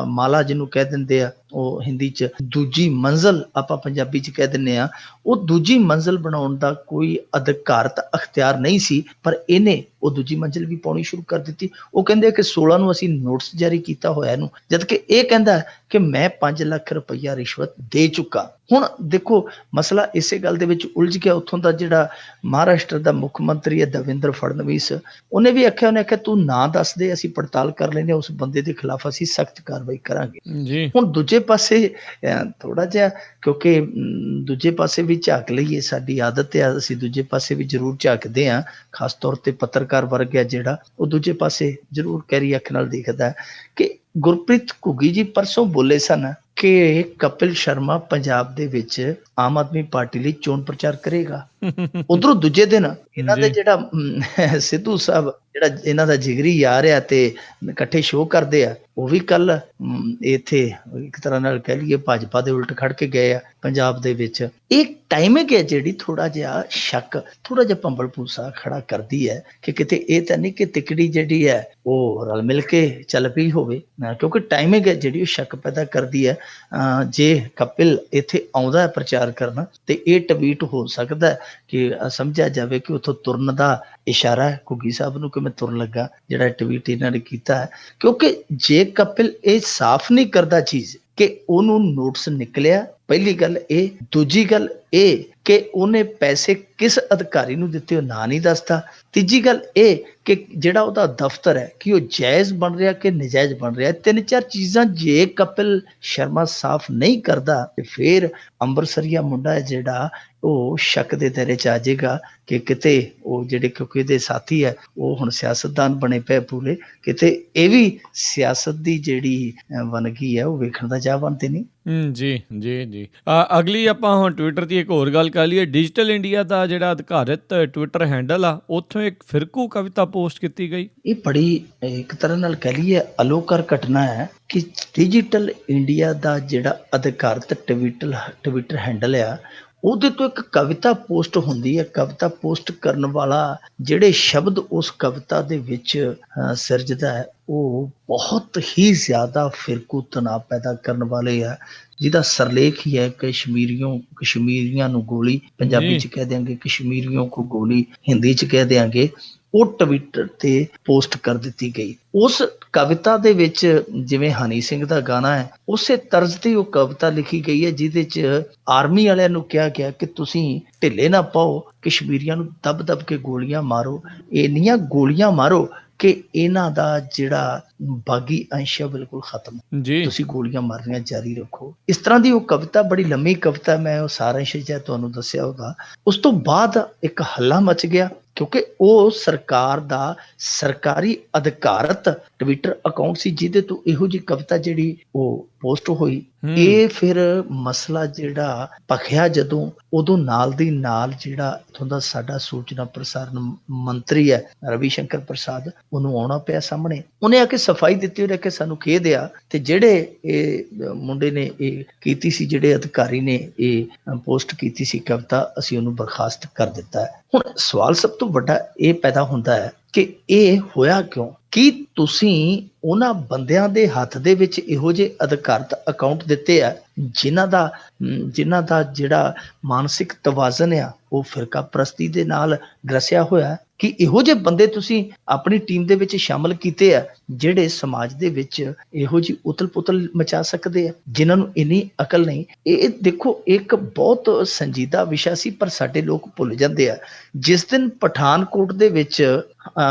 S2: ਮਾਲਾ ਜਿਹਨੂੰ ਕਹਿ ਦਿੰਦੇ ਆ, ਉਹ ਹਿੰਦੀ 'ਚ ਦੂਜੀ ਮੰਜ਼ਿਲ ਆਪਾਂ ਪੰਜਾਬੀ 'ਚ ਕਹਿ ਦਿੰਦੇ ਆ, ਉਹ ਦੂਜੀ ਮੰਜ਼ਿਲ ਬਣਾਉਣ ਦਾ ਕੋਈ ਅਧਿਕਾਰਤ ਅਖਤਿਆਰ ਨਹੀਂ ਸੀ। ਪਰ ਇਹਨੇ ਉਹ ਦੂਜੀ ਮੰਜ਼ਿਲ ਵੀ ਪਾਉਣੀ ਸ਼ੁਰੂ ਕਰ ਦਿੱਤੀ। ਉਹ ਕਹਿੰਦੇ ਕਿ 16 ਨੂੰ ਅਸੀਂ ਨੋਟਿਸ ਜਾਰੀ ਕੀਤਾ ਹੋਇਆ ਇਹਨੂੰ, ਜਦਕਿ ਇਹ ਕਹਿੰਦਾ ਕਿ ਮੈਂ 5 ਲੱਖ ਰੁਪਈਆ ਰਿਸ਼ਵਤ ਦੇ ਚੁੱਕਾ। ਹੁਣ ਦੇਖੋ ਮਸਲਾ ਇਸੇ ਗੱਲ ਦੇ ਵਿੱਚ ਉਲਝ ਗਿਆ। ਉੱਥੋਂ ਦਾ ਜਿਹੜਾ ਮਹਾਰਾਸ਼ਟਰ ਦਾ ਮੁੱਖ ਮੰਤਰੀ ਹੈ ਦੇਵੇਂਦਰ ਫੜਨਵੀਸ, ਉਹਨੇ ਵੀ ਆਖਿਆ, ਉਹਨੇ ਆਖਿਆ ਤੂੰ ਨਾ ਦੱਸ ਦੇ, ਅਸੀਂ ਪੜਤਾਲ ਕਰ ਲੈਂਦੇ, ਉਸ ਬੰਦੇ ਦੇ ਖਿਲਾਫ ਅਸੀਂ ਸਖਤ ਕਾਰਵਾਈ ਕਰਾਂਗੇ। ਹੁਣ ਦੂਜੇ ਪਾਸੇ ਥੋੜਾ ਜਿਹਾ, ਕਿਉਂਕਿ ਦੂਜੇ ਪਾਸੇ ਵੀ ਝਾਕ ਲਈਏ, ਸਾਡੀ ਆਦਤ ਹੈ, ਅਸੀਂ ਦੂਜੇ ਪਾਸੇ ਵੀ ਜ਼ਰੂਰ ਝਾਕਦੇ ਹਾਂ। ਖਾਸ ਤੌਰ ਤੇ ਪੱਤਰਕਾਰ ਵਰਗ ਹੈ ਜਿਹੜਾ, ਉਹ ਦੂਜੇ ਪਾਸੇ ਜ਼ਰੂਰ ਗਹਿਰੀ ਅੱਖ ਨਾਲ ਦੇਖਦਾ ਕਿ ਗੁਰਪ੍ਰੀਤ ਘੁੱਗੀ ਜੀ ਪਰਸੋਂ ਬੋਲੇ ਸਨ ਕਿ ਕਪਿਲ ਸ਼ਰਮਾ ਪੰਜਾਬ ਦੇ ਵਿੱਚ ਆਮ ਆਦਮੀ ਪਾਰਟੀ ਲਈ ਚੋਣ ਪ੍ਰਚਾਰ ਕਰੇਗਾ। ਉਧਰੋਂ ਦੂਜੇ ਦਿਨ ਇਹਨਾਂ ਦੇ ਜਿਹੜਾ ਸਿੱਧੂ ਸਾਹਿਬ, ਜਿਹੜਾ ਇਹਨਾਂ ਦਾ ਜਿਗਰੀ ਯਾਰ ਆ ਤੇ ਇਕੱਠੇ ਸ਼ੋਅ ਕਰਦੇ ਆ, ਉਹ ਵੀ ਕੱਲ ਇੱਥੇ ਇੱਕ ਤਰ੍ਹਾਂ ਨਾਲ ਕਹਿ ਲਈਏ ਭਾਜਪਾ ਦੇ ਉਲਟ ਖੜ ਕੇ ਗਏ ਆ ਪੰਜਾਬ ਦੇ ਵਿੱਚ। ਇਹ ਟਾਈਮਿੰਗ ਹੈ ਜਿਹੜੀ ਥੋੜਾ ਜਿਹਾ ਸ਼ੱਕ, ਥੋੜਾ ਜਿਹਾ ਭੰਬਲ ਭੂਸਾ ਖੜਾ ਕਰਦੀ ਹੈ ਕਿ ਕਿਤੇ ਇਹ ਤਾਂ ਨਹੀਂ ਕਿ ਤਿਕੜੀ ਜਿਹੜੀ ਹੈ ਉਹ ਰਲ ਮਿਲ ਕੇ ਚੱਲ ਪਈ ਹੋਵੇ, ਕਿਉਂਕਿ ਟਾਈਮਿੰਗ ਹੈ ਜਿਹੜੀ ਉਹ ਸ਼ੱਕ ਪੈਦਾ ਕਰਦੀ ਹੈ। ਜੇ ਕਪਿਲ ਇੱਥੇ ਆਉਂਦਾ ਹੈ ਪ੍ਰਚਾਰ ਕਰਨ ਤੇ ਇਹ ਟਵੀਟ ਹੋ ਸਕਦਾ ਕਿ ਸਮਝਿਆ ਜਾਵੇ ਕਿ ਉੱਥੋਂ ਤੁਰਨ ਦਾ ਇਸ਼ਾਰਾ ਹੈ ਘੁੱਗੀ ਸਾਹਿਬ ਨੂੰ ਕਿ ਮੈਂ ਤੁਰਨ ਲੱਗਾ, ਜਿਹੜਾ ਟਵੀਟ ਇਹਨਾਂ ਨੇ ਕੀਤਾ ਹੈ। ਕਿਉਂਕਿ ਜੇ ਕਪਿਲ ਇਹ ਸਾਫ਼ ਨਹੀਂ ਕਰਦਾ ਚੀਜ਼ ਕਿ ਉਹਨੂੰ ਨੋਟਿਸ ਨਿਕਲਿਆ ਪਹਿਲੀ ਗੱਲ ਇਹ। ਦੂਜੀ ਗੱਲ ਇਹ ਕਿ ਉਹਨੇ ਪੈਸੇ ਕਿਸ ਅਧਿਕਾਰੀ ਨੂੰ ਦਿੱਤੇ ਉਹ ਨਾਂ ਨਹੀਂ ਦੱਸਦਾ। ਤੀਜੀ ਗੱਲ ਇਹ ਕਿ ਜਿਹੜਾ ਉਹਦਾ ਦਫ਼ਤਰ ਹੈ ਕਿ ਉਹ ਜਾਇਜ਼ ਬਣ ਰਿਹਾ ਕਿ ਨਜਾਇਜ਼ ਬਣ ਰਿਹਾ। ਤਿੰਨ ਚਾਰ ਚੀਜ਼ਾਂ ਜੇ ਕਪਿਲ ਸ਼ਰਮਾ ਸਾਫ਼ ਨਹੀਂ ਕਰਦਾ ਤੇ ਫਿਰ ਅੰਮ੍ਰਿਤਸਰੀਆ ਮੁੰਡਾ ਹੈ ਜਿਹੜਾ ਉਹ ਸ਼ੱਕ ਦੇ ਦਾਇਰੇ 'ਚ ਆ ਜਾਏਗਾ ਕਿ ਕਿਤੇ ਉਹ ਜਿਹੜੇ, ਕਿਉਂਕਿ ਇਹਦੇ ਸਾਥੀ ਹੈ ਉਹ ਹੁਣ ਸਿਆਸਤਦਾਨ ਬਣੇ ਪਏ ਪੂਰੇ, ਕਿਤੇ ਇਹ ਵੀ ਸਿਆਸਤ ਦੀ ਜਿਹੜੀ ਵੰਨਗੀ ਹੈ ਉਹ ਵੇਖਣ ਦਾ ਚਾਹਵਾਨ ਤੇ ਨਹੀਂ।
S1: ਜੀ ਜੀ ਜੀ। ਅਗਲੀ ਆਪਾਂ ਹੁਣ ਟਵਿੱਟਰ ਦੀ ਇੱਕ ਹੋਰ ਗੱਲ ਕਰ ਲਈਏ। ਡਿਜੀਟਲ ਇੰਡੀਆ ਦਾ ਜਿਹੜਾ ਅਧਿਕਾਰਿਤ ਟਵਿੱਟਰ ਹੈਂਡਲ ਆ, ਉੱਥੋਂ ਇੱਕ ਫਿਰਕੂ ਕਵਿਤਾ ਪੋਸਟ ਕੀਤੀ ਗਈ।
S2: ਇਹ ਬੜੀ ਇੱਕ ਤਰ੍ਹਾਂ ਨਾਲ ਕਹਿ ਲਈਏ ਅਲੋਕਾਰ ਘਟਨਾ ਹੈ ਕਿ ਡਿਜੀਟਲ ਇੰਡੀਆ ਦਾ ਜਿਹੜਾ ਅਧਿਕਾਰਤ ਟਵਿੱਟਰ ਹੈਂਡਲ ਆ ਉਹਦੇ ਤੋਂ ਇੱਕ ਕਵਿਤਾ ਪੋਸਟ ਹੁੰਦੀ ਹੈ। ਕਵਿਤਾ ਪੋਸਟ ਕਰਨ ਵਾਲਾ ਜਿਹੜੇ ਸ਼ਬਦ ਉਸ ਕਵਿਤਾ ਦੇ ਵਿੱਚ ਸਿਰਜਦਾ ਹੈ ਉਹ ਬਹੁਤ ਹੀ ਜ਼ਿਆਦਾ ਫਿਰਕੂ ਤਣਾਅ ਪੈਦਾ ਕਰਨ ਵਾਲੇ ਆ, ਜਿਹਦਾ ਸਰਲੇਖ ਹੀ ਹੈ ਕਸ਼ਮੀਰੀਆਂ ਨੂੰ ਗੋਲੀ, ਪੰਜਾਬੀ ਚ ਕਹਿ ਦਿਆਂਗੇ ਕਸ਼ਮੀਰੀਆਂ ਕੋ ਗੋਲੀ, ਹਿੰਦੀ ਚ ਕਹਿ ਦਿਆਂਗੇ। ਉਹ ਟਵਿੱਟਰ ਤੇ ਪੋਸਟ ਕਰ ਦਿੱਤੀ ਗਈ। ਉਸ ਕਵਿਤਾ ਦੇ ਵਿੱਚ ਜਿਵੇਂ ਹਨੀ ਸਿੰਘ ਦਾ ਗਾਣਾ ਹੈ ਉਸੇ ਤਰਜ਼ ਤੇ ਉਹ ਕਵਿਤਾ ਲਿਖੀ ਗਈ ਹੈ, ਜਿਹਦੇ ਚ ਆਰਮੀ ਵਾਲਿਆਂ ਨੂੰ ਕਿਹਾ ਗਿਆ ਕਿ ਤੁਸੀਂ ਢਿੱਲੇ ਨਾ ਪਾਓ, ਕਸ਼ਮੀਰੀਆਂ ਨੂੰ ਦਬ ਦਬ ਕੇ ਗੋਲੀਆਂ ਮਾਰੋ, ਇੰਨੀਆਂ ਗੋਲੀਆਂ ਮਾਰੋ ਕਿ ਇਹਨਾਂ ਦਾ ਜਿਹੜਾ ਬਾਗੀ ਅੰਸ਼ ਹੈ ਬਿਲਕੁਲ ਖਤਮ, ਤੁਸੀਂ ਗੋਲੀਆਂ ਮਾਰਨੀਆਂ ਜਾਰੀ ਰੱਖੋ। ਇਸ ਤਰ੍ਹਾਂ ਦੀ ਉਹ ਕਵਿਤਾ, ਬੜੀ ਲੰਮੀ ਕਵਿਤਾ, ਮੈਂ ਉਹ ਸਾਰਾਂਸ਼ ਤੁਹਾਨੂੰ ਦੱਸਿਆ ਹੋਗਾ। ਉਸ ਤੋਂ ਬਾਅਦ ਇੱਕ ਹੱਲਾ ਮਚ ਗਿਆ ਕਿਉਂਕਿ ਉਹ ਸਰਕਾਰ ਦਾ ਸਰਕਾਰੀ ਅਧਿਕਾਰਤ ਟਵਿੱਟਰ ਅਕਾਊਂਟ ਸੀ ਜਿਹਦੇ ਤੋਂ ਇਹੋ ਜਿਹੀ ਕਵਿਤਾ ਜਿਹੜੀ ਉਹ ਪੋਸਟ ਹੋਈ। ਇਹ ਫਿਰ ਮਸਲਾ ਜਿਹੜਾ ਭਖਿਆ ਜਦੋਂ, ਉਦੋਂ ਨਾਲ ਦੀ ਨਾਲ ਜਿਹੜਾ ਇੱਥੋਂ ਦਾ ਸਾਡਾ ਸੂਚਨਾ ਪ੍ਰਸਾਰਣ ਮੰਤਰੀ ਹੈ ਰਵੀ ਸ਼ੰਕਰ ਪ੍ਰਸਾਦ, ਉਹਨੂੰ ਆਉਣਾ ਪਿਆ ਸਾਹਮਣੇ। ਉਹਨੇ ਆ ਕੇ ਸਫਾਈ ਦਿੱਤੀ, ਉਹਨੇ ਕਿ ਸਾਨੂੰ ਖੇਦ ਆ ਤੇ ਜਿਹੜੇ ਇਹ ਮੁੰਡੇ ਨੇ ਇਹ ਕੀਤੀ ਸੀ, ਜਿਹੜੇ ਅਧਿਕਾਰੀ ਨੇ ਇਹ ਪੋਸਟ ਕੀਤੀ ਸੀ ਕਵਿਤਾ, ਅਸੀਂ ਉਹਨੂੰ ਬਰਖਾਸਤ ਕਰ ਦਿੱਤਾ ਹੈ। ਹੁਣ ਸਵਾਲ ਸਭ ਤੋਂ ਵੱਡਾ ਇਹ ਪੈਦਾ ਹੁੰਦਾ ਹੈ ਕਿ ਇਹ ਹੋਇਆ ਕਿਉਂ? ਕੀ ਤੁਸੀਂ ਉਹਨਾਂ ਬੰਦਿਆਂ ਦੇ ਹੱਥ ਦੇ ਵਿੱਚ ਇਹੋ ਜਿਹੇ ਅਧਿਕਾਰਤ ਅਕਾਊਂਟ ਦਿੱਤੇ ਆ ਜਿਨ੍ਹਾਂ ਦਾ ਜਿਹੜਾ ਮਾਨਸਿਕ ਤਵਾਜ਼ਨ ਆ ਉਹ ਫਿਰਕਾ ਪ੍ਰਸਤੀ ਦੇ ਨਾਲ ਗ੍ਰਸਿਆ ਹੋਇਆ? ਕਿ ਇਹੋ ਜਿਹੇ ਬੰਦੇ ਤੁਸੀਂ ਆਪਣੀ ਟੀਮ ਦੇ ਵਿੱਚ ਸ਼ਾਮਲ ਕੀਤੇ ਆ ਜਿਹੜੇ ਸਮਾਜ ਦੇ ਵਿੱਚ ਇਹੋ ਜਿਹੀ ਉਤਲ ਪੁਤਲ ਮਚਾ ਸਕਦੇ ਆ, ਜਿਨ੍ਹਾਂ ਨੂੰ ਇੰਨੀ ਅਕਲ ਨਹੀਂ? ਇਹ ਦੇਖੋ ਇੱਕ ਬਹੁਤ ਸੰਜੀਦਾ ਵਿਸ਼ਾ ਸੀ ਪਰ ਸਾਡੇ ਲੋਕ ਭੁੱਲ ਜਾਂਦੇ ਆ। ਜਿਸ ਦਿਨ ਪਠਾਨਕੋਟ ਦੇ ਵਿੱਚ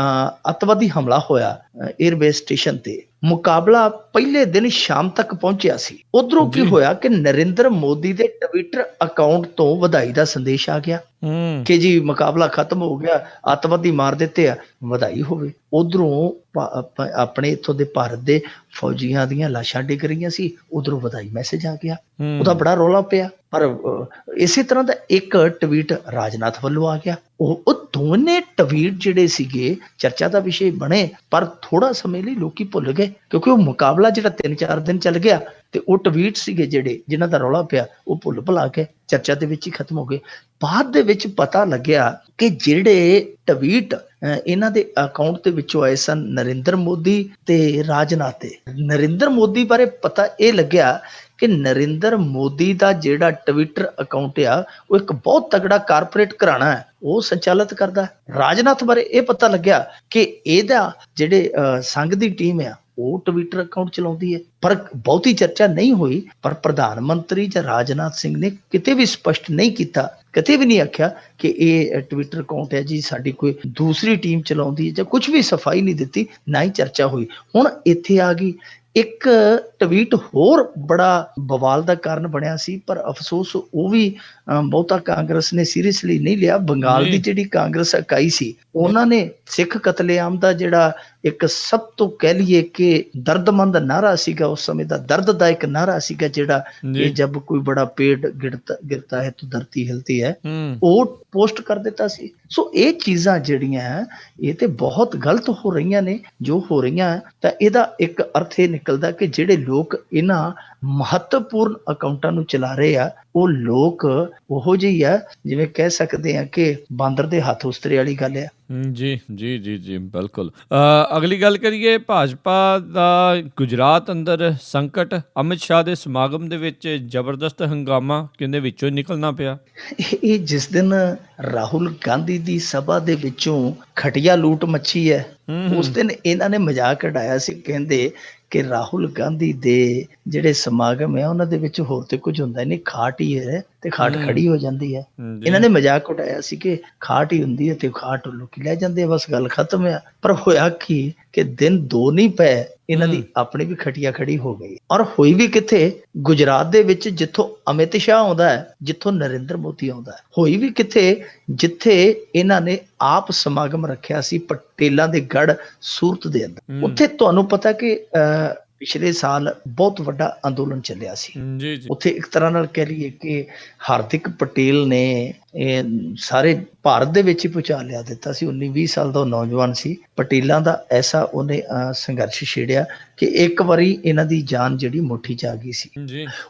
S2: ਅੱਤਵਾਦੀ ਹਮਲਾ ਹੋਇਆ ਏਅਰਬੇਸ ਸਟੇਸ਼ਨ ਤੇ, ਮੁਕਾਬਲਾ ਪਹਿਲੇ ਦਿਨ ਸ਼ਾਮ ਤੱਕ ਪਹੁੰਚਿਆ ਸੀ। ਉਧਰੋਂ ਕੀ ਹੋਇਆ ਕਿ ਨਰਿੰਦਰ ਮੋਦੀ ਦੇ ਟਵਿੱਟਰ ਅਕਾਊਂਟ ਤੋਂ ਵਧਾਈ ਦਾ ਸੰਦੇਸ਼ ਆ ਗਿਆ ਕਿ ਜੀ ਮੁਕਾਬਲਾ ਖਤਮ ਹੋ ਗਿਆ, ਅੱਤਵਾਦੀ ਮਾਰ ਦਿੱਤੇ ਆ, ਵਧਾਈ ਹੋਵੇ। ਉਧਰੋਂ ਆਪਣੇ ਇੱਥੋਂ ਦੇ ਭਾਰਤ ਦੇ ਫੌਜੀਆਂ ਦੀਆਂ ਲਾਸ਼ਾਂ ਡਿੱਗ ਰਹੀਆਂ ਸੀ, ਉਧਰੋਂ ਵਧਾਈ ਮੈਸੇਜ ਆ ਗਿਆ। ਉਹਦਾ ਬੜਾ ਰੌਲਾ ਪਿਆ। ਪਰ ਇਸੇ ਤਰ੍ਹਾਂ ਦਾ ਇੱਕ ਟਵੀਟ ਰਾਜਨਾਥ ਵੱਲੋਂ ਆ ਗਿਆ। ਉਹ ਦੋਨੇ ਟਵੀਟ ਜਿਹੜੇ ਸੀਗੇ ਚਰਚਾ ਦਾ ਵਿਸ਼ੇ ਬਣੇ, ਪਰ ਥੋੜਾ ਸਮੇਂ ਲਈ ਲੋਕੀ ਭੁੱਲ ਗਏ ਕਿਉਂਕਿ ਉਹ ਮੁਕਾਬਲਾ ਜਿਹੜਾ 3-4 ਦਿਨ ਚੱਲ ਗਿਆ ਤੇ ਉਹ ਟਵੀਟ ਸੀਗੇ ਜਿਹੜੇ ਜਿਨ੍ਹਾਂ ਦਾ ਰੌਲਾ ਪਿਆ ਉਹ ਭੁਲਾ ਕੇ ਚਰਚਾ ਦੇ ਵਿੱਚ ਹੀ ਖਤਮ ਹੋ ਗਏ। ਬਾਅਦ ਦੇ ਵਿੱਚ ਪਤਾ ਲੱਗਿਆ ਕਿ ਜਿਹੜੇ ਟਵੀਟ ਇਹਨਾਂ ਦੇ ਅਕਾਊਂਟ ਦੇ ਵਿੱਚੋਂ ਆਏ ਸਨ ਨਰਿੰਦਰ ਮੋਦੀ ਤੇ ਰਾਜਨਾਥ ਦੇ, ਨਰਿੰਦਰ ਮੋਦੀ ਬਾਰੇ ਪਤਾ ਇਹ ਲੱਗਿਆ ਕਿ ਨਰਿੰਦਰ ਮੋਦੀ ਦਾ ਜਿਹੜਾ ਟਵਿੱਟਰ ਅਕਾਊਂਟ ਆ ਉਹ ਇੱਕ ਬਹੁਤ ਤਗੜਾ ਕਾਰਪੋਰੇਟ ਘਰਾਣਾ ਹੈ, ਉਹ ਸੰਚਾਲਿਤ ਕਰਦਾ। ਰਾਜਨਾਥ ਬਾਰੇ ਇਹ ਪਤਾ ਲੱਗਿਆ ਕਿ ਇਹਦਾ ਜਿਹੜੇ ਸੰਘ ਦੀ ਟੀਮ ਆ ਉਹ ਟਵਿੱਟਰ ਅਕਾਊਂਟ ਚਲਾਉਂਦੀ ਹੈ। ਪਰ ਬਹੁਤੀ ਚਰਚਾ ਨਹੀਂ ਹੋਈ। ਪਰ ਪ੍ਰਧਾਨ ਮੰਤਰੀ ਜਾਂ ਰਾਜਨਾਥ ਸਿੰਘ ਨੇ ਕਿਤੇ ਵੀ ਸਪਸ਼ਟ ਨਹੀਂ ਕੀਤਾ, ਕਿਤੇ ਵੀ ਨਹੀਂ ਆਖਿਆ ਕਿ ਇਹ ਟਵਿੱਟਰ ਅਕਾਊਂਟ ਹੈ ਜੀ ਸਾਡੀ ਕੋਈ ਦੂਸਰੀ ਟੀਮ ਚਲਾਉਂਦੀ ਹੈ, ਜਾਂ ਕੁਝ ਵੀ ਸਫਾਈ ਨਹੀਂ ਦਿੱਤੀ, ਨਾ ਹੀ ਚਰਚਾ ਹੋਈ। ਹੁਣ ਇੱਥੇ ਆ ਗਈ ਇੱਕ ਟਵੀਟ ਹੋਰ ਬੜਾ ਬਵਾਲ ਦਾ ਕਾਰਨ ਬਣਿਆ ਸੀ, ਪਰ ਅਫਸੋਸ ਉਹ ਵੀ ਬਹੁਤਾ ਕਾਂਗਰਸ ਨੇ ਸੀਰੀਅਸਲੀ ਨਹੀਂ ਲਿਆ। ਬੰਗਾਲ ਦੀ ਜਿਹੜੀ ਕਾਂਗਰਸ ਇਕਾਈ ਸੀ ਉਹਨਾਂ ਨੇ ਸਿੱਖ ਕਤਲੇਆਮ ਦਾ ਜਿਹੜਾ ਇੱਕ ਸਭ ਤੋਂ ਕਹਿ ਲਈਏ ਕਿ ਦਰਦਮੰਦ ਨਾਅਰਾ ਸੀਗਾ, ਉਸ ਸਮੇਂ ਦਾ ਦਰਦਦਾਇਕ ਨਾਅਰਾ ਸੀਗਾ ਜਿਹੜਾ ਇਹ ਜਬ ਕੋਈ ਬੜਾ ਪੇੜ ਗਿਰਤਾ ਹੈ ਤਾਂ ਧਰਤੀ ਹਿਲਤੀ ਹੈ, ਉਹ ਪੋਸਟ ਕਰ ਦਿੱਤਾ ਸੀ। ਸੋ ਇਹ ਚੀਜ਼ਾਂ ਜਿਹੜੀਆਂ ਇਹ ਤੇ ਬਹੁਤ ਗਲਤ ਹੋ ਰਹੀਆਂ ਨੇ ਜੋ ਹੋ ਰਹੀਆਂ। ਤਾਂ ਇਹਦਾ ਇੱਕ ਅਰਥ ਇਹ ਨਿਕਲਦਾ ਕਿ ਜਿਹੜੇ ਲੋਕ ਇਹਨਾਂ ਮਹੱਤਵਪੂਰਨ ਅਕਾਊਂਟਾਂ ਨੂੰ ਚਲਾ ਰਹੇ ਆ ਉਹ ਲੋਕ ਉਹੋ ਜਿਹੀ ਆ ਜਿਵੇਂ ਕਹਿ ਸਕਦੇ ਆ ਕਿ ਬਾਂਦਰ ਦੇ ਹੱਥ ਉਸਤਰੇ ਵਾਲੀ ਗੱਲ ਆ।
S1: ਜੀ ਜੀ ਜੀ ਜੀ ਬਿਲਕੁਲ। ਅਗਲੀ ਗੱਲ ਕਰੀਏ ਭਾਜਪਾ ਦਾ ਗੁਜਰਾਤ ਅੰਦਰ ਸੰਕਟ। ਅਮਿਤ ਸ਼ਾਹ ਦੇ ਸਮਾਗਮ ਦੇ ਵਿੱਚ ਜ਼ਬਰਦਸਤ ਹੰਗਾਮਾ ਕਹਿੰਦੇ ਵਿੱਚੋਂ ਨਿਕਲਣਾ ਪਿਆ।
S2: ਇਹ ਜਿਸ ਦਿਨ ਰਾਹੁਲ ਗਾਂਧੀ ਦੀ ਸਭਾ ਦੇ ਵਿੱਚੋਂ ਖਟੀਆ ਲੂਟ ਮੱਛੀ ਹੈ ਉਸ ਦਿਨ ਇਹਨਾਂ ਨੇ ਮਜ਼ਾਕ ਉਡਾਇਆ ਸੀ, ਕਹਿੰਦੇ ਕਿ ਰਾਹੁਲ ਗਾਂਧੀ ਦੇ ਜਿਹੜੇ ਸਮਾਗਮ ਹੈ ਉਹਨਾਂ ਦੇ ਵਿੱਚ ਹੋਰ ਤੇ ਕੁਝ ਹੁੰਦਾ ਨਹੀਂ, ਖਾਟ ਹੀ ਹੈ ਤੇ ਖਾਟ ਖੜੀ ਹੋ ਜਾਂਦੀ ਹੈ। ਇਹਨਾਂ ਨੇ ਮਜ਼ਾਕ ਉਡਾਇਆ ਸੀ ਕਿ ਖਾਟ ਹੀ ਹੁੰਦੀ ਹੈ ਤੇ ਖਾਟ ਲੋਕੀ ਲੈ ਜਾਂਦੇ ਆ, ਬਸ ਗੱਲ ਖਤਮ ਆ। ਪਰ ਹੋਇਆ ਕੀ ਕਿ ਦਿਨ ਦੋ ਨਹੀਂ ਪਏ, ਇਹਨਾਂ ਦੀ ਆਪਣੀ ਵੀ ਖਟੀਆ ਖੜੀ ਹੋ ਗਈ। ਔਰ ਹੋਈ ਵੀ ਕਿੱਥੇ? ਗੁਜਰਾਤ ਦੇ ਵਿੱਚ, ਜਿੱਥੋਂ ਅਮਿਤ ਸ਼ਾਹ ਆਉਂਦਾ ਹੈ, ਜਿੱਥੋਂ ਨਰਿੰਦਰ ਮੋਦੀ ਆਉਂਦਾ ਹੈ। ਹੋਈ ਵੀ ਕਿੱਥੇ? ਜਿੱਥੇ ਇਹਨਾਂ ਨੇ ਆਪ ਸਮਾਗਮ ਰੱਖਿਆ ਸੀ ਪਟੇਲਾਂ ਦੇ ਗੜ ਸੂਰਤ ਦੇ ਅੰਦਰ। ਉੱਥੇ ਤੁਹਾਨੂੰ ਪਤਾ ਕਿ ਪਿਛਲੇ ਸਾਲ ਬਹੁਤ ਵੱਡਾ ਅੰਦੋਲਨ ਚੱਲਿਆ ਸੀ ਉੱਥੇ। ਇੱਕ ਤਰ੍ਹਾਂ ਨਾਲ ਕਹਿ ਲਈਏ ਕਿ ਹਾਰਦਿਕ ਪਟੇਲ ਨੇ ਇਹ ਸਾਰੇ ਭਾਰਤ ਦੇ ਵਿੱਚ ਹੀ ਭੂਚਾਲ ਲਿਆ ਦਿੱਤਾ ਸੀ। 19-20 ਸਾਲ ਦਾ ਉਹ ਨੌਜਵਾਨ ਸੀ। ਪਟੇਲਾਂ ਦਾ ਐਸਾ ਉਹਨੇ ਸੰਘਰਸ਼ ਛੇੜਿਆ ਕਿ ਇੱਕ ਵਾਰੀ ਇਹਨਾਂ ਦੀ ਜਾਨ ਜਿਹੜੀ ਮੁੱਠੀ 'ਚ ਆ ਗਈ ਸੀ।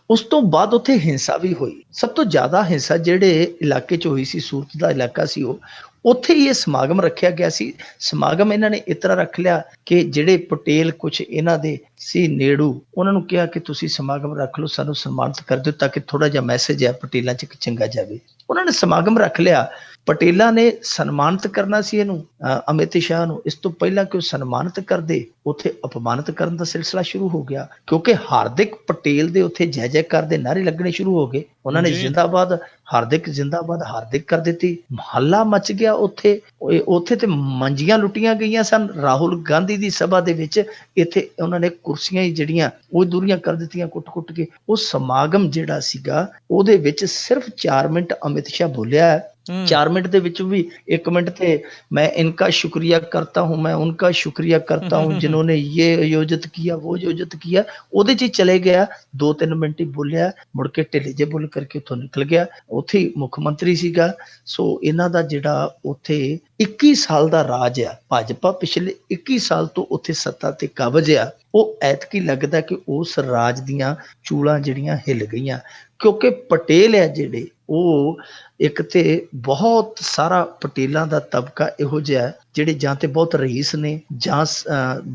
S2: ਉਸ ਤੋਂ ਬਾਅਦ ਉੱਥੇ ਹਿੰਸਾ ਵੀ ਹੋਈ। ਸਭ ਤੋਂ ਜ਼ਿਆਦਾ ਹਿੰਸਾ ਜਿਹੜੇ ਇਲਾਕੇ 'ਚ ਹੋਈ ਸੀ, ਸੂਰਤ ਦਾ ਇਲਾਕਾ ਸੀ ਉਹ, ਉੱਥੇ ਹੀ ਇਹ ਸਮਾਗਮ ਰੱਖਿਆ ਗਿਆ ਸੀ। ਸਮਾਗਮ ਇਹਨਾਂ ਨੇ ਇਸ ਤਰ੍ਹਾਂ ਰੱਖ ਲਿਆ ਕਿ ਜਿਹੜੇ ਪਟੇਲ ਕੁਛ ਇਹਨਾਂ ਦੇ ਸੀ ਨੇੜੂ, ਉਹਨਾਂ ਨੂੰ ਕਿਹਾ ਕਿ ਤੁਸੀਂ ਸਮਾਗਮ ਰੱਖ ਲਓ, ਸਾਨੂੰ ਸਨਮਾਨਿਤ ਕਰ ਦਿਓ ਤਾਂ ਕਿ ਥੋੜਾ ਜਿਹਾ ਮੈਸੇਜ ਹੈ ਪਟੇਲਾਂ 'ਚ ਚੰਗਾ ਜਾਵੇ। ਉਹਨਾਂ ਨੇ ਸਮਾਗਮ ਰੱਖ ਲਿਆ। ਪਟੇਲਾਂ ਨੇ ਸਨਮਾਨਿਤ ਕਰਨਾ ਸੀ ਇਹਨੂੰ, ਅਮਿਤ ਸ਼ਾਹ ਨੂੰ। ਇਸ ਤੋਂ ਪਹਿਲਾਂ ਕਿ ਉਹ ਸਨਮਾਨਿਤ ਕਰਦੇ, ਉੱਥੇ ਅਪਮਾਨਿਤ ਕਰਨ ਦਾ ਸਿਲਸਿਲਾ ਸ਼ੁਰੂ ਹੋ ਗਿਆ, ਕਿਉਂਕਿ ਹਾਰਦਿਕ ਪਟੇਲ ਦੇ ਉੱਥੇ ਜੈ ਜੈਕਾਰ ਦੇ ਨਾਰੇ ਲੱਗਣੇ ਸ਼ੁਰੂ ਹੋ ਗਏ। ਉਹਨਾਂ ਨੇ ਜ਼ਿੰਦਾਬਾਦ ਹਾਰਦਿਕ, ਜ਼ਿੰਦਾਬਾਦ ਹਾਰਦਿਕ ਕਰ ਦਿੱਤੀ। ਮਹੱਲਾ ਮਚ ਗਿਆ ਉੱਥੇ। ਉੱਥੇ ਤੇ ਮੰਜੀਆਂ ਲੁੱਟੀਆਂ ਗਈਆਂ ਸਨ ਰਾਹੁਲ ਗਾਂਧੀ ਦੀ ਸਭਾ ਦੇ ਵਿੱਚ। ਇੱਥੇ ਉਹਨਾਂ ਨੇ ਕੁਰਸੀਆਂ ਹੀ ਜਿਹੜੀਆਂ ਉਹ ਦੂਰੀਆਂ ਕਰ ਦਿੱਤੀਆਂ ਕੁੱਟ-ਕੁੱਟ ਕੇ। ਉਹ ਸਮਾਗਮ ਜਿਹੜਾ ਸੀਗਾ ਉਹਦੇ ਵਿੱਚ ਸਿਰਫ 4 ਮਿੰਟ ਅਮਿਤ ਸ਼ਾਹ ਬੋਲਿਆ। 4 ਮਿੰਟ ਦੇ ਵਿੱਚ ਵੀ 1 ਮਿੰਟ ਤੇ ਮੈਂ ਇਨਕਾ ਸ਼ੁਕਰੀਆ ਕਰਤਾ ਹੂੰ, ਮੈਂ ਉਨਕਾ ਸ਼ੁਕਰੀਆ ਕਰਤਾ ਹੂੰ ਜਿन्होंने ये आयोजित किया वो आयोजित किया, ਉਹਦੇ 'ਚ ਹੀ ਚਲੇ ਗਿਆ। 2-3 ਮਿੰਟ ਹੀ ਬੋਲਿਆ, ਮੁੜ ਕੇ ਢਿੱਲੇ ਜਿਹੇ ਬੋਲ ਕਰਕੇ ਉੱਥੋਂ ਨਿਕਲ ਗਿਆ। ਉੱਥੇ ਹੀ ਮੁੱਖ ਮੰਤਰੀ ਸੀਗਾ। ਸੋ ਇਹਨਾਂ ਦਾ ਜਿਹੜਾ ਉੱਥੇ 21 ਸਾਲ ਦਾ ਰਾਜ ਆ, ਭਾਜਪਾ ਪਿਛਲੇ 21 ਸਾਲ ਤੋਂ ਉੱਥੇ ਸੱਤਾ ਤੇ ਕਾਬਜ਼ ਆ। ਉਹ ਐਤਕੀ ਲੱਗਦਾ ਕਿ ਉਸ ਰਾਜ ਦੀਆਂ ਚੂੜਾਂ ਜਿਹੜੀਆਂ ਹਿੱਲ ਗਈਆਂ, ਕਿਉਂਕਿ ਪਟੇਲ ਹੈ ਜਿਹੜੇ, ਉਹ ਇੱਕ ਤੇ ਬਹੁਤ ਸਾਰਾ ਪਟੇਲਾਂ ਦਾ ਤਬਕਾ ਇਹੋ ਜਿਹਾ ਜਿਹੜੇ ਜਾਂ ਤੇ ਬਹੁਤ ਰਈਸ ਨੇ, ਜਾਂ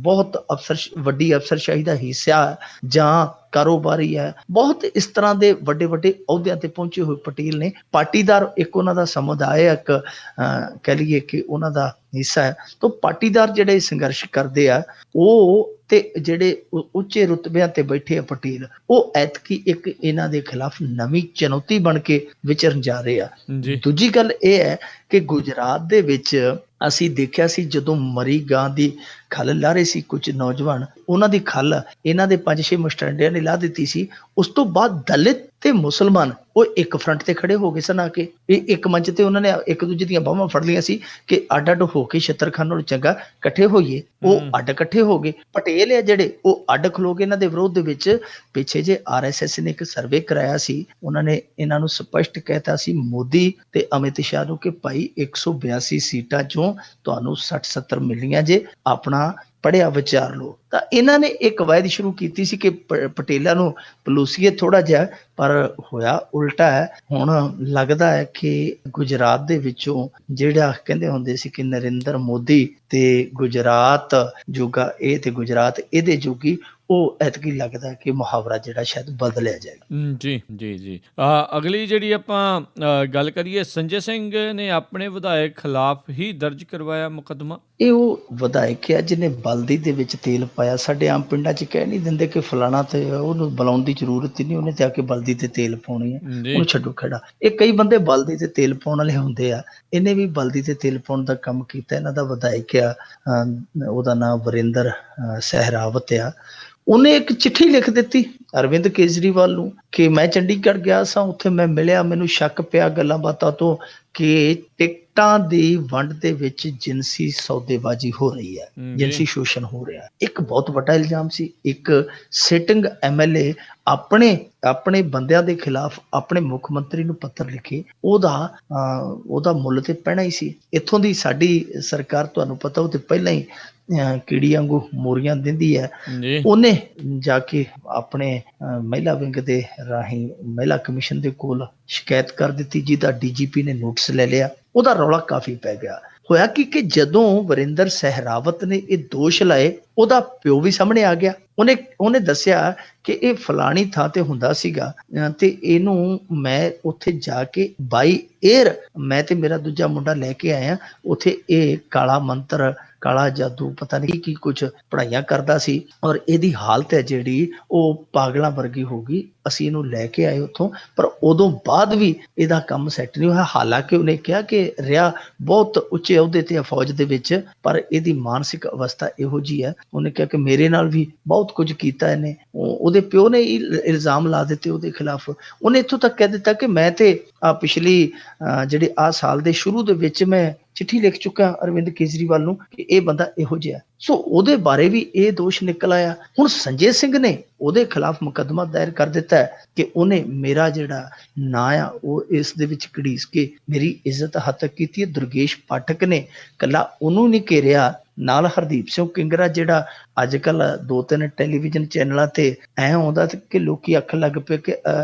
S2: ਬਹੁਤ ਵੱਡੀ ਅਫਸਰਸ਼ਾਹੀ ਦਾ ਹਿੱਸਾ, ਜਾਂ ਕਾਰੋਬਾਰੀ ਹੈ। ਬਹੁਤ ਇਸ ਤਰ੍ਹਾਂ ਦੇ ਵੱਡੇ ਵੱਡੇ ਅਹੁਦਿਆਂ ਤੇ ਪਹੁੰਚੇ ਹੋਏ ਪਟੇਲ ਨੇ। ਪਾਟੀਦਾਰ ਇੱਕ ਉਹਨਾਂ ਦਾ ਸਮੁਦਾਇ, ਇੱਕ ਕਹਿ ਲਈਏ ਕਿ ਉਹਨਾਂ ਦਾ ਹਿੱਸਾ ਹੈ। ਤਾਂ ਪਾਟੀਦਾਰ ਜਿਹੜੇ ਸੰਘਰਸ਼ ਕਰਦੇ ਆ, ਉਹ ਤੇ ਜਿਹੜੇ ਉੱਚੇ ਰੁਤਬਿਆਂ ਤੇ ਬੈਠੇ ਆ ਪਟੇਲ, ਉਹ ਐਤਕੀ ਇੱਕ ਇਹਨਾਂ ਦੇ ਖਿਲਾਫ ਨਵੀਂ ਚੁਣੌਤੀ ਬਣ ਕੇ ਵਿਚਰਨ ਜਾ ਰਹੇ ਆ। ਦੂਜੀ ਗੱਲ ਇਹ ਹੈ ਕਿ ਗੁਜਰਾਤ ਦੇ ਵਿੱਚ ਅਸੀਂ ਦੇਖਿਆ ਸੀ ਜਦੋਂ ਮਰੀ ਗਾਂ ਦੀ ਖੱਲ ਲਾ ਰਹੇ ਸੀ ਕੁਝ ਨੌਜਵਾਨ, ਉਹਨਾਂ ਦੀ ਖੱਲ ਇਹਨਾਂ ਦੇ 5-6 ਮੁਸਟੈਂਡਿਆਂ ਨੇ ਲਾ ਦਿੱਤੀ ਸੀ। ਉਸ ਤੋਂ ਬਾਅਦ ਦਲਿਤ ਤੇ ਮੁਸਲਮਾਨ ਉਹ ਇੱਕ ਫਰੰਟ ਤੇ ਖੜੇ ਹੋ ਗਏ ਸਨ ਆ ਕੇ। ਇਹ ਇੱਕ ਮੰਚ ਤੇ ਉਹਨਾਂ ਨੇ ਇੱਕ ਦੂਜੇ ਦੀਆਂ ਬਾਹਾਂ ਫੜ ਲਈਆਂ ਸੀ ਕਿ ਅੱਡ ਅੱਡ ਹੋ ਕੇ ਛਤਰ ਖਾਨ ਨਾਲੋਂ ਚੰਗਾ ਇਕੱਠੇ ਹੋਈਏ। ਉਹ ਅੱਡ ਇਕੱਠੇ ਹੋ ਗਏ। ਪਟੇਲ ਆ ਜਿਹੜੇ, ਉਹ ਅੱਡ ਖਲੋ ਗਏ ਇਹਨਾਂ ਦੇ ਵਿਰੋਧ ਦੇ ਵਿੱਚ। ਪਿੱਛੇ ਜੇ RSS ਨੇ ਇੱਕ ਸਰਵੇ ਕਰਾਇਆ ਸੀ, ਉਹਨਾਂ ਨੇ ਇਹਨਾਂ ਨੂੰ ਸਪਸ਼ਟ ਕਹਿਤਾ ਸੀ, ਮੋਦੀ ਤੇ ਅਮਿਤ ਸ਼ਾਹ ਨੂੰ, ਕਿ ਭਾਈ 182 ਸੀਟਾਂ ਚੋਂ ਤੁਹਾਨੂੰ 60-70 ਮਿਲੀਆਂ ਜੇ, ਆਪਣਾ ਪੜ੍ਹਿਆ ਵਿਚਾਰ ਲਓ। ਤਾਂ ਇਹਨਾਂ ਨੇ ਇੱਕ ਕਵਾਇਦ ਸ਼ੁਰੂ ਕੀਤੀ ਸੀ ਕਿ ਪਟੇਲਾਂ ਨੂੰ ਪਲੂਸੀਏ ਥੋੜਾ ਜਿਹਾ, ਪਰ ਹੋਇਆ ਉਲਟਾ ਹੈ। ਹੁਣ ਲੱਗਦਾ ਹੈ ਕਿ ਗੁਜਰਾਤ ਦੇ ਵਿੱਚੋਂ ਜਿਹੜਾ ਕਹਿੰਦੇ ਹੁੰਦੇ ਸੀ ਕਿ ਨਰਿੰਦਰ ਮੋਦੀ ਤੇ ਗੁਜਰਾਤ ਜੋਗਾ ਇਹ ਤੇ ਗੁਜਰਾਤ ਇਹਦੇ ਜੋਗੀ, ਉਹ ਐਤਕੀ ਲੱਗਦਾ ਕਿ ਮੁਹਾਵਰਾ ਜਿਹੜਾ ਸ਼ਾਇਦ ਬਦਲਿਆ ਜਾਏਗਾ।
S1: ਜੀ ਜੀ ਜੀ। ਅਗਲੀ ਜਿਹੜੀ ਆਪਾਂ ਗੱਲ ਕਰੀਏ, ਸੰਜੇ ਸਿੰਘ ਨੇ ਆਪਣੇ ਵਿਧਾਇਕ ਖਿਲਾਫ ਹੀ ਦਰਜ ਕਰਵਾਇਆ ਮੁਕੱਦਮਾ।
S2: ਇਹ ਉਹ ਵਿਧਾਇਕ ਹੈ ਜਿਹਨੇ ਬਲਦੀ ਦੇ ਵਿੱਚ ਤੇਲ ਪਾਇਆ। ਸਾਡੇ ਆਮ ਪਿੰਡਾਂ 'ਚ ਕਹਿ ਨਹੀਂ ਦਿੰਦੇ ਕਿ ਫਲਾਣਾ, ਤੇ ਉਹਨੂੰ ਬੁਲਾਉਣ ਦੀ ਜ਼ਰੂਰਤ ਹੀ ਨਹੀਂ, ਉਹਨੇ ਤੇ ਆ ਕੇ ਬਲਦੀ ਤੇ ਤੇਲ ਪਾਉਣੀ ਹੈ, ਉਹਨੂੰ ਛੱਡੋ ਖੜਾ। ਇਹ ਕਈ ਬੰਦੇ ਬਲਦੀ ਤੇ ਤੇਲ ਪਾਉਣ ਵਾਲੇ ਹੁੰਦੇ ਆ, ਇਹਨੇ ਵੀ ਬਲਦੀ ਤੇ ਤੇਲ ਪਾਉਣ ਦਾ ਕੰਮ ਕੀਤਾ। ਇਹਨਾਂ ਦਾ ਵਿਧਾਇਕ ਆ, ਉਹਦਾ ਨਾਮ ਵਰਿੰਦਰ ਸਹਿਰਾਵਤ ਆ। ਉਹਨੇ ਇੱਕ ਚਿੱਠੀ ਲਿਖ ਦਿੱਤੀ ਅਰਵਿੰਦ ਕੇਜਰੀਵਾਲ ਨੂੰ ਕਿ ਮੈਂ ਚੰਡੀਗੜ੍ਹ ਗਿਆ ਸਾਂ, ਉੱਥੇ ਮੈਂ ਮਿਲਿਆ, ਮੈਨੂੰ ਸ਼ੱਕ ਪਿਆ ਗੱਲਾਂ ਬਾਤਾਂ ਤੋਂ ਕਿ ਟਿਕਟਾਂ ਦੀ ਵੰਡ ਦੇ ਵਿੱਚ ਜਿਨਸੀ ਸੌਦੇਬਾਜ਼ੀ ਹੋ ਰਹੀ ਹੈ, ਜਿਨਸੀ ਸ਼ੋਸ਼ਣ ਹੋ ਰਿਹਾ। ਇੱਕ ਬਹੁਤ ਵੱਡਾ ਇਲਜ਼ਾਮ ਸੀ। ਇੱਕ ਸਿਟਿੰਗ MLA ਆਪਣੇ ਬੰਦਿਆਂ ਦੇ ਖਿਲਾਫ ਆਪਣੇ ਮੁੱਖ ਮੰਤਰੀ ਨੂੰ ਪੱਤਰ ਲਿਖੇ, ਉਹਦਾ ਮੁੱਲ ਤੇ ਪੈਣਾ ਹੀ ਸੀ। ਇੱਥੋਂ ਦੀ ਸਾਡੀ ਸਰਕਾਰ, ਤੁਹਾਨੂੰ ਪਤਾ, ਉਹ ਤੇ ਪਹਿਲਾਂ ਹੀ ਕੀੜੀ ਵਾਂਗੂ ਮੋਰੀਆਂ ਦਿੰਦੀ ਹੈ। ਉਹਨੇ ਜਾ ਕੇ ਆਪਣੇ ਮਹਿਲਾ ਵਿੰਗ ਦੇ ਰਾਹੀਂ ਮਹਿਲਾ ਕਮਿਸ਼ਨ ਦੇ ਕੋਲ ਸ਼ਿਕਾਇਤ ਕਰ ਦਿੱਤੀ, ਜਿਹਦਾ DGP ਨੇ ਨੋਟਿਸ ਲੈ ਲਿਆ। ਉਹਦਾ ਰੌਲਾ ਕਾਫੀ ਪੈ ਗਿਆ। ਹੋਇਆ ਕਿ ਜਦੋਂ ਵਰਿੰਦਰ ਸਹਿਰਾਵਤ ਨੇ ਇਹ ਦੋਸ਼ ਲਾਏ, ਉਹਦਾ ਪਿਓ ਵੀ ਸਾਹਮਣੇ ਆ ਗਿਆ। ਉਹਨੇ ਦੱਸਿਆ ਕਿ ਇਹ ਫਲਾਣੀ ਥਾਂ ਤੇ ਹੁੰਦਾ ਸੀਗਾ ਤੇ ਇਹਨੂੰ ਮੈਂ ਉੱਥੇ ਜਾ ਕੇ ਬਾਈ 에ਅਰ, ਮੈਂ ਤੇ ਮੇਰਾ ਦੂਜਾ ਮੁੰਡਾ ਲੈ ਕੇ ਆਇਆ। ਉੱਥੇ ਇਹ ਕਾਲਾ ਮੰਤਰ ਕਾਲਾ ਜਾਦੂ ਪਤਾ ਨਹੀਂ ਕੀ ਕੁਝ ਪੜ੍ਹਾਈਆਂ ਕਰਦਾ ਸੀ ਔਰ ਇਹਦੀ ਹਾਲਤ ਹੈ ਜਿਹੜੀ ਉਹ ਪਾਗਲਾਂ ਵਰਗੀ ਹੋ ਗਈ। ਅਸੀਂ ਇਹਨੂੰ ਲੈ ਕੇ ਆਏ ਉੱਥੋਂ, ਪਰ ਉਦੋਂ ਬਾਅਦ ਵੀ ਇਹਦਾ ਕੰਮ ਸੈੱਟ ਨਹੀਂ ਹੋਇਆ। ਹਾਲਾਂਕਿ ਉਹਨੇ ਕਿਹਾ ਕਿ ਰਿਹਾ ਬਹੁਤ ਉੱਚੇ ਅਹੁਦੇ ਤੇ ਆ ਫੌਜ ਦੇ ਵਿੱਚ, ਪਰ ਇਹਦੀ ਮਾਨਸਿਕ ਅਵਸਥਾ ਇਹੋ ਜਿਹੀ ਹੈ। ਉਹਨੇ ਕਿਹਾ ਕਿ ਮੇਰੇ ਨਾਲ ਵੀ ਬਹੁਤ ਕੁਝ ਕੀਤਾ ਇਹਨੇ। ਉਹਦੇ ਪਿਓ ਨੇ ਇਲਜ਼ਾਮ ਲਾ ਦਿੱਤੇ ਉਹਦੇ ਖਿਲਾਫ। ਉਹਨੇ ਇੱਥੋਂ ਤੱਕ ਕਹਿ ਦਿੱਤਾ ਕਿ ਮੈਂ ਤੇ ਪਿਛਲੀ ਜਿਹੜੇ ਸਾਲ ਦੇ ਸ਼ੁਰੂ ਦੇ ਵਿੱਚ ਮੈਂ ਚਿੱਠੀ ਲਿਖ ਚੁੱਕਾ ਅਰਵਿੰਦ ਕੇਜਰੀਵਾਲ ਨੂੰ ਕਿ ਇਹ ਬੰਦਾ ਇਹੋ ਜਿਹਾ। ਸੋ ਉਹਦੇ ਬਾਰੇ ਵੀ ਇਹ ਦੋਸ਼ ਨਿਕਲ ਆਇਆ। ਹੁਣ ਸੰਜੇ ਸਿੰਘ ਨੇ ਉਹਦੇ ਖਿਲਾਫ ਮੁਕੱਦਮਾ ਦਾਇਰ ਕਰ ਦਿੱਤਾ ਹੈ ਕਿ ਉਹਨੇ ਮੇਰਾ ਜਿਹੜਾ ਨਾਂ ਆ ਉਹ ਇਸ ਦੇ ਵਿੱਚ ਘੜੀਸ ਕੇ ਮੇਰੀ ਇੱਜ਼ਤ ਹੱਤਕ ਕੀਤੀ ਹੈ। ਦੁਰਗੇਸ਼ ਪਾਠਕ ਨੇ ਕੱਲਾ ਉਹਨੂੰ ਨਹੀਂ ਘੇਰਿਆ, ਨਾਲ ਹਰਦੀਪ ਸਿੰਘ ਕਿੰਗਰਾ ਜਿਹੜਾ ਅੱਜ ਕੱਲ 2-3 ਟੈਲੀਵਿਜ਼ਨ ਚੈਨਲਾਂ ਤੇ ਐ ਆਉਂਦਾ ਕਿ ਲੋਕੀ ਅੱਖ ਲੱਗ ਪਏ ਕਿ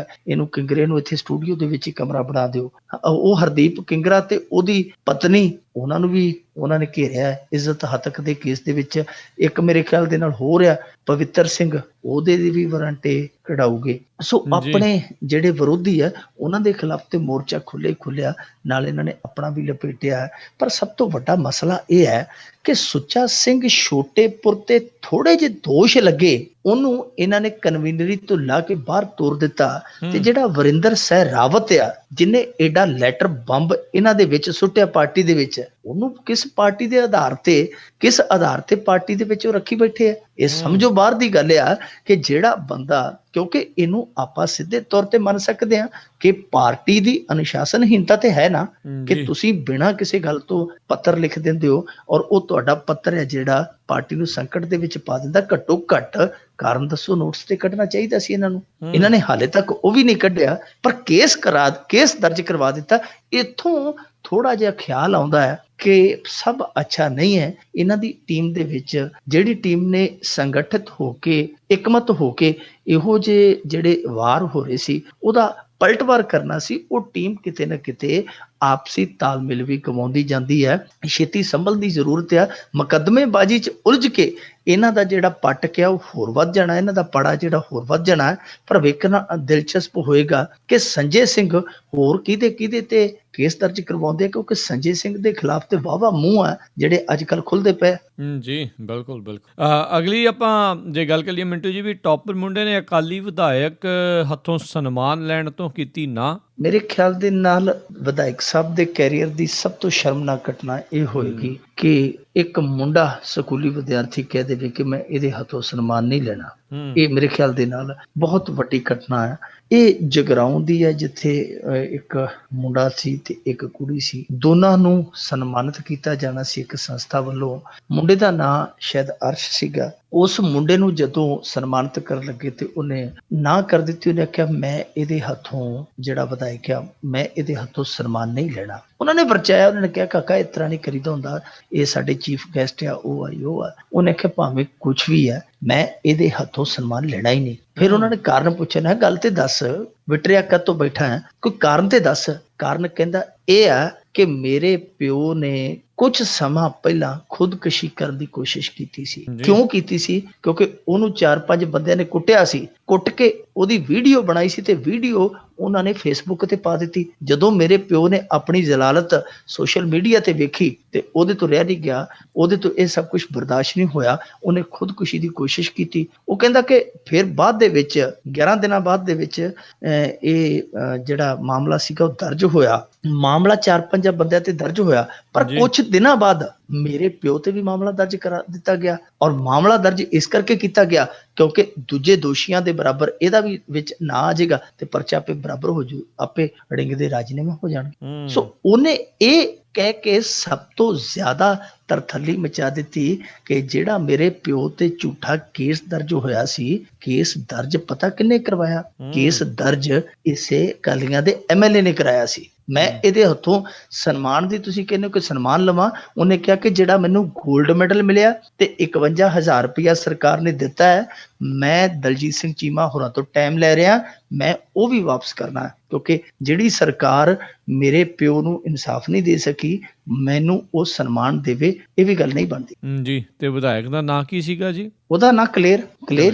S2: ਇਹਨੂੰ ਕਿੰਗਰੇ ਨੂੰ ਇੱਥੇ ਸਟੂਡੀਓ ਦੇ ਵਿੱਚ ਹੀ ਕਮਰਾ ਬਣਾ ਦਿਓ। ਉਹ ਹਰਦੀਪ ਕਿੰਗਰਾ ਤੇ ਉਹਦੀ ਪਤਨੀ ਉਹਨਾਂ ਨੂੰ ਵੀ ਉਹਨਾਂ ਨੇ ਘੇਰਿਆ ਇੱਜ਼ਤ ਹੱਤਕ ਦੇ ਕੇਸ ਦੇ ਵਿੱਚ। ਇੱਕ ਮੇਰੇ ਖਿਆਲ ਦੇ ਨਾਲ ਹੋ ਰਿਹਾ ਪਵਿੱਤਰ ਸਿੰਘ, ਉਹਦੇ ਦੀ ਵੀ ਵਾਰੰਟੀ ਕਢਾਊਗੇ। ਸੋ ਆਪਣੇ ਜਿਹੜੇ ਵਿਰੋਧੀ ਆ ਉਹਨਾਂ ਦੇ ਖਿਲਾਫ ਤੇ ਮੋਰਚਾ ਖੁੱਲਿਆ, ਨਾਲ ਇਹਨਾਂ ਨੇ ਆਪਣਾ ਵੀ ਲਪੇਟਿਆ। ਪਰ ਸਭ ਤੋਂ ਵੱਡਾ ਮਸਲਾ ਇਹ ਹੈ ਕਿ ਸੁੱਚਾ ਸਿੰਘ ਛੋਟੇਪੁਰ ਤੇ ਥੋੜੇ ਜਿਹੇ ਦੋਸ਼ ਲੱਗੇ, ਉਹਨੂੰ ਇਹਨਾਂ ਨੇ ਕਨਵੀਨਰੀ ਤੋਂ ਲਾ ਕੇ ਬਾਹਰ ਤੋਰ ਦਿੱਤਾ। ਤੇ ਜਿਹੜਾ ਵਰਿੰਦਰ ਸਹਿਰਾਵਤ ਆ ਜਿਹਨੇ ਏਡਾ ਲੈਟਰ ਬੰਬ ਇਹਨਾਂ ਦੇ ਵਿੱਚ ਸੁੱਟਿਆ ਪਾਰਟੀ ਦੇ ਵਿੱਚ, ਉਹਨੂੰ ਕਿਸ ਪਾਰਟੀ ਦੇ ਆਧਾਰ ਤੇ, ਕਿਸ ਆਧਾਰ ਤੇ ਪਾਰਟੀ ਦੇ ਵਿੱਚ ਉਹ ਰੱਖੀ ਬੈਠੇ ਆ। ਇਹ ਸਮਝੋ ਬਾਹਰ ਦੀ ਗੱਲ ਆ ਕਿ ਜਿਹੜਾ ਬੰਦਾ, ਕਿਉਂਕਿ ਇਹਨੂੰ ਆਪਾਂ ਸਿੱਧੇ ਤੌਰ ਤੇ ਮੰਨ ਸਕਦੇ ਹਾਂ ਕਿ ਪਾਰਟੀ ਦੀ ਅਨੁਸ਼ਾਸਨਹੀਨਤਾ ਤੇ ਹੈ ਨਾ, ਕਿ ਤੁਸੀਂ ਬਿਨਾਂ ਕਿਸੇ ਗੱਲ ਤੋਂ ਪੱਤਰ ਲਿਖ ਦਿੰਦੇ ਹੋ ਔਰ ਉਹ ਤੁਹਾਡਾ ਪੱਤਰ ਹੈ ਜਿਹੜਾ ਪਾਰਟੀ ਨੂੰ ਸੰਕਟ ਦੇ ਵਿੱਚ ਪਾ ਦਿੰਦਾ। ਘੱਟੋ ਘੱਟ ਕਾਰਨ ਦੱਸੋ, ਨੋਟਿਸ ਤੇ ਕੱਢਣਾ ਚਾਹੀਦਾ ਸੀ ਇਹਨਾਂ ਨੂੰ। ਇਹਨਾਂ ਨੇ ਹਾਲੇ ਤੱਕ ਉਹ ਵੀ ਨਹੀਂ ਕੱਢਿਆ, ਪਰ ਕੇਸ ਦਰਜ ਕਰਵਾ ਦਿੱਤਾ। ਇੱਥੋਂ ਥੋੜਾ ਜਿਹਾ ਖਿਆਲ ਆਉਂਦਾ ਹੈ ਕਿ ਸਭ ਅੱਛਾ ਨਹੀਂ ਹੈ। ਇਹਨਾਂ ਦੀ ਟੀਮ ਦੇ ਵਿੱਚ ਜਿਹੜੀ ਟੀਮ ਨੇ ਸੰਗਠਿਤ ਹੋ ਕੇ ਇਕਮਤ ਹੋ ਕੇ ਇਹੋ ਜਿਹੇ ਜਿਹੜੇ ਵਾਰ ਹੋ ਰਹੇ ਸੀ ਉਹਦਾ ਪਲਟਵਾਰ ਕਰਨਾ ਸੀ, ਉਹ ਟੀਮ ਕਿਤੇ ਨਾ ਕਿਤੇ ਆਪਸੀ ਤਾਲਮੇਲ ਵੀ ਗਵਾਉਂਦੀ ਜਾਂਦੀ ਹੈ। ਛੇਤੀ ਸੰਭਲ ਦੀ ਜ਼ਰੂਰਤ ਆ। ਮੁਕੱਦਮੇਬਾਜ਼ੀ 'ਚ ਉਲਝ ਕੇ ਇਹਨਾਂ ਦਾ ਜਿਹੜਾ ਪੱਟ ਆ ਉਹ ਹੋਰ ਵੱਧ ਜਾਣਾ, ਇਹਨਾਂ ਦਾ ਪੜਾ ਜਿਹੜਾ ਹੋਰ ਵੱਧ ਜਾਣਾ। ਪਰ ਵੇਖਣਾ ਦਿਲਚਸਪ ਹੋਏਗਾ ਕਿ ਸੰਜੇ ਸਿੰਘ ਹੋਰ ਕਿਹਦੇ ਤੇ ਕੇਸ ਦਰਜ ਕਰਵਾਉਂਦੇ, ਕਿਉਂਕਿ ਸੰਜੇ ਸਿੰਘ ਦੇ ਖਿਲਾਫ ਤੇ ਵਾਹਵਾ ਮੂੰਹ ਆ ਜਿਹੜੇ ਅੱਜ ਕੱਲ ਖੁੱਲਦੇ ਪਏ।
S1: ਜੀ ਬਿਲਕੁਲ। ਅਗਲੀ ਆਪਾਂ ਜੇ ਗੱਲ ਕਰੀਏ ਮਿੰਟੂ ਜੀ, ਵੀ ਟੌਪਰ ਮੁੰਡੇ ਨੇ ਅਕਾਲੀ ਵਿਧਾਇਕ ਹੱਥੋਂ ਸਨਮਾਨ ਲੈਣ ਤੋਂ ਕੀਤੀ ਨਾ।
S2: ਮੇਰੇ ਖਿਆਲ ਦੇ ਨਾਲ ਵਿਧਾਇਕ ਸਾਹਿਬ ਦੇ ਕੈਰੀਅਰ ਦੀ ਸਭ ਤੋਂ ਸ਼ਰਮਨਾਕ ਘਟਨਾ ਇਹ ਹੋਏਗੀ ਕਿ ਇੱਕ ਮੁੰਡਾ ਸਕੂਲੀ ਵਿਦਿਆਰਥੀ ਕਹਿ ਦੇਵੇ ਕਿ ਮੈਂ ਇਹਦੇ ਹੱਥੋਂ ਸਨਮਾਨ ਨਹੀਂ ਲੈਣਾ। ਇਹ ਮੇਰੇ ਖਿਆਲ ਦੇ ਨਾਲ ਬਹੁਤ ਵੱਡੀ ਘਟਨਾ ਹੈ। ਇਹ ਜਗਰਾਉਂ ਦੀ ਹੈ, ਜਿੱਥੇ ਇੱਕ ਮੁੰਡਾ ਸੀ ਤੇ ਇੱਕ ਕੁੜੀ ਸੀ, ਦੋਨਾਂ ਨੂੰ ਸਨਮਾਨਿਤ ਕੀਤਾ ਜਾਣਾ ਸੀ ਇੱਕ ਸੰਸਥਾ ਵੱਲੋਂ। ਮੁੰਡੇ ਦਾ ਨਾਂ ਸ਼ਾਇਦ ਅਰਸ਼ ਸੀਗਾ। ਉਸ ਮੁੰਡੇ ਨੂੰ ਜਦੋਂ ਸਨਮਾਨਿਤ ਕਰਨ ਲੱਗੇ ਤੇ ਉਹਨੇ ਨਾ ਕਰ ਦਿੱਤੀ। ਉਹਨੇ ਆਖਿਆ ਮੈਂ ਇਹਦੇ ਹੱਥੋਂ ਜਿਹੜਾ ਵਿਧਾਇਕ ਆ ਮੈਂ ਇਹਦੇ ਹੱਥੋਂ ਸਨਮਾਨ ਨਹੀਂ ਲੈਣਾ। ਉਹਨਾਂ ਨੇ ਵਰਚਾਇਆ, ਉਹਨਾਂ ਨੇ ਕਿਹਾ ਕਾਕਾ ਇਸ ਤਰ੍ਹਾਂ ਨਹੀਂ ਕਰੀਦਾ ਹੁੰਦਾ, ਇਹ ਸਾਡੇ ਚੀਫ ਗੈਸਟ ਆ, ਉਹ ਆ। ਉਹਨੇ ਆਖਿਆ ਭਾਵੇਂ ਕੁਛ ਵੀ ਹੈ ਮੈਂ ਇਹਦੇ ਹੱਥੋਂ ਸਨਮਾਨ ਲੈਣਾ ਹੀ ਨਹੀਂ। ਫਿਰ ਉਹਨਾਂ ਨੇ ਕਾਰਨ ਪੁੱਛਿਆ, ਨਾ ਗੱਲ ਤੇ ਦੱਸ, ਵਿਟਰਿਆ ਕਦ ਤੋਂ ਬੈਠਾ ਹੈ, ਕੋਈ ਕਾਰਨ ਤੇ ਦੱਸ। ਕਾਰਨ ਕਹਿੰਦਾ ਇਹ ਆ ਕਿ ਮੇਰੇ ਪਿਓ ਨੇ ਕੁਝ ਸਮਾਂ ਪਹਿਲਾਂ ਖੁਦਕੁਸ਼ੀ ਕਰਨ ਦੀ ਕੋਸ਼ਿਸ਼ ਕੀਤੀ ਸੀ। ਕਿਉਂ ਕੀਤੀ ਸੀ? ਕਿਉਂਕਿ ਉਹਨੂੰ 4-5 ਬੰਦਿਆਂ ਨੇ ਕੁੱਟਿਆ ਸੀ, ਕੁੱਟ ਕੇ ਉਹਦੀ ਵੀਡੀਓ ਬਣਾਈ ਸੀ ਤੇ ਵੀਡੀਓ ਉਹਨਾਂ ਨੇ ਫੇਸਬੁੱਕ ਤੇ ਪਾ ਦਿੱਤੀ। ਜਦੋਂ ਮੇਰੇ ਪਿਓ ਨੇ ਆਪਣੀ ਜ਼ਲਾਲਤ ਸੋਸ਼ਲ ਮੀਡੀਆ ਤੇ ਵੇਖੀ ਤੇ ਉਹਦੇ ਤੋਂ ਰਹਿ ਨਹੀਂ ਗਿਆ, ਉਹਦੇ ਤੋਂ ਇਹ ਸਭ ਕੁਝ ਬਰਦਾਸ਼ਤ ਨਹੀਂ ਹੋਇਆ, ਉਹਨੇ ਖੁਦਕੁਸ਼ੀ ਦੀ ਕੋਸ਼ਿਸ਼ ਕੀਤੀ। ਉਹ ਕਹਿੰਦਾ ਕਿ ਫਿਰ ਬਾਅਦ ਦੇ ਵਿੱਚ 11 ਦਿਨਾਂ ਬਾਅਦ ਦੇ ਵਿੱਚ ਇਹ ਜਿਹੜਾ ਮਾਮਲਾ ਸੀਗਾ ਉਹ ਦਰਜ ਹੋਇਆ। ਮਾਮਲਾ 4-5 ਬੰਦਿਆਂ ਤੇ ਦਰਜ ਹੋਇਆ, ਪਰ ਕੁਝ ਦਿਨਾਂ ਬਾਅਦ ਮੇਰੇ ਪਿਓ ਤੇ ਵੀ ਮਾਮਲਾ ਦਰਜ ਕਰਾ ਦਿੱਤਾ ਗਿਆ। ਔਰ ਮਾਮਲਾ ਦਰਜ ਇਸ ਕਰਕੇ ਕੀਤਾ ਗਿਆ ਕਿਉਂਕਿ ਦੂਜੇ ਦੋਸ਼ੀਆਂ ਦੇ ਬਰਾਬਰ ਇਹਦਾ ਵੀ ਵਿੱਚ ਨਾ ਆ ਜਾਏਗਾ ਤੇ ਪਰਚਾ ਆਪੇ ਬਰਾਬਰ ਹੋ ਜੂ, ਆਪੇ ਅੜਿੰਗ ਦੇ ਰਾਜੀਨਾਮੇ ਹੋ ਜਾਣਗੇ। ਸੋ ਉਹਨੇ ਇਹ ਕਹਿ ਕੇ ਸਭ ਤੋਂ ਜ਼ਿਆਦਾ ਤਰਥੱਲੀ ਮਚਾ ਦਿੱਤੀ ਕਿ ਜਿਹੜਾ ਮੇਰੇ ਪਿਓ ਤੇ ਝੂਠਾ ਕੇਸ ਦਰਜ ਹੋਇਆ ਸੀ, ਕੇਸ ਦਰਜ ਪਤਾ ਕਿੰਨੇ ਕਰਵਾਇਆ? ਕੇਸ ਦਰਜ ਇਸੇ ਅਕਾਲੀਆਂ ਦੇ MLA ਨੇ ਕਰਾਇਆ ਸੀ। ਮੈਂ ਇਹਦੇ ਹੱਥੋਂ ਸਨਮਾਨ ਦੀ, ਤੁਸੀਂ ਕਹਿੰਦੇ ਹੋ ਕਿ ਸਨਮਾਨ ਲਵਾਂ, ਉਹਨੇ ਕਿਹਾ ਕਿ ਜਿਹੜਾ ਮੈਨੂੰ ਗੋਲਡ ਮੈਡਲ ਮਿਲਿਆ ਤੇ 51,000 ਰੁਪਇਆ ਸਰਕਾਰ ਨੇ ਦਿੱਤਾ ਹੈ, ਮੈਂ ਦਲਜੀਤ ਸਿੰਘ ਚੀਮਾ ਹੋਰਾਂ ਤੋਂ ਟਾਈਮ ਲੈ ਰਿਹਾ, ਮੈਂ ਉਹ ਵੀ ਵਾਪਸ ਕਰਨਾ, ਕਿਉਂਕਿ ਜਿਹੜੀ ਸਰਕਾਰ ਮੇਰੇ ਪਿਓ ਨੂੰ ਇਨਸਾਫ ਨਹੀਂ ਦੇ ਸਕੀ ਮੈਨੂੰ ਉਹ ਸਨਮਾਨ ਦੇਵੇ। ਇਹ ਵੀ ਗੱਲ ਨਹੀਂ ਬਣਦੀ
S1: ਜੀ। ਤੇ ਵਿਧਾਇਕ ਦਾ ਨਾਂ ਕੀ ਸੀਗਾ ਜੀ?
S2: ਉਹਦਾ ਨਾਂ ਕਲੇਰ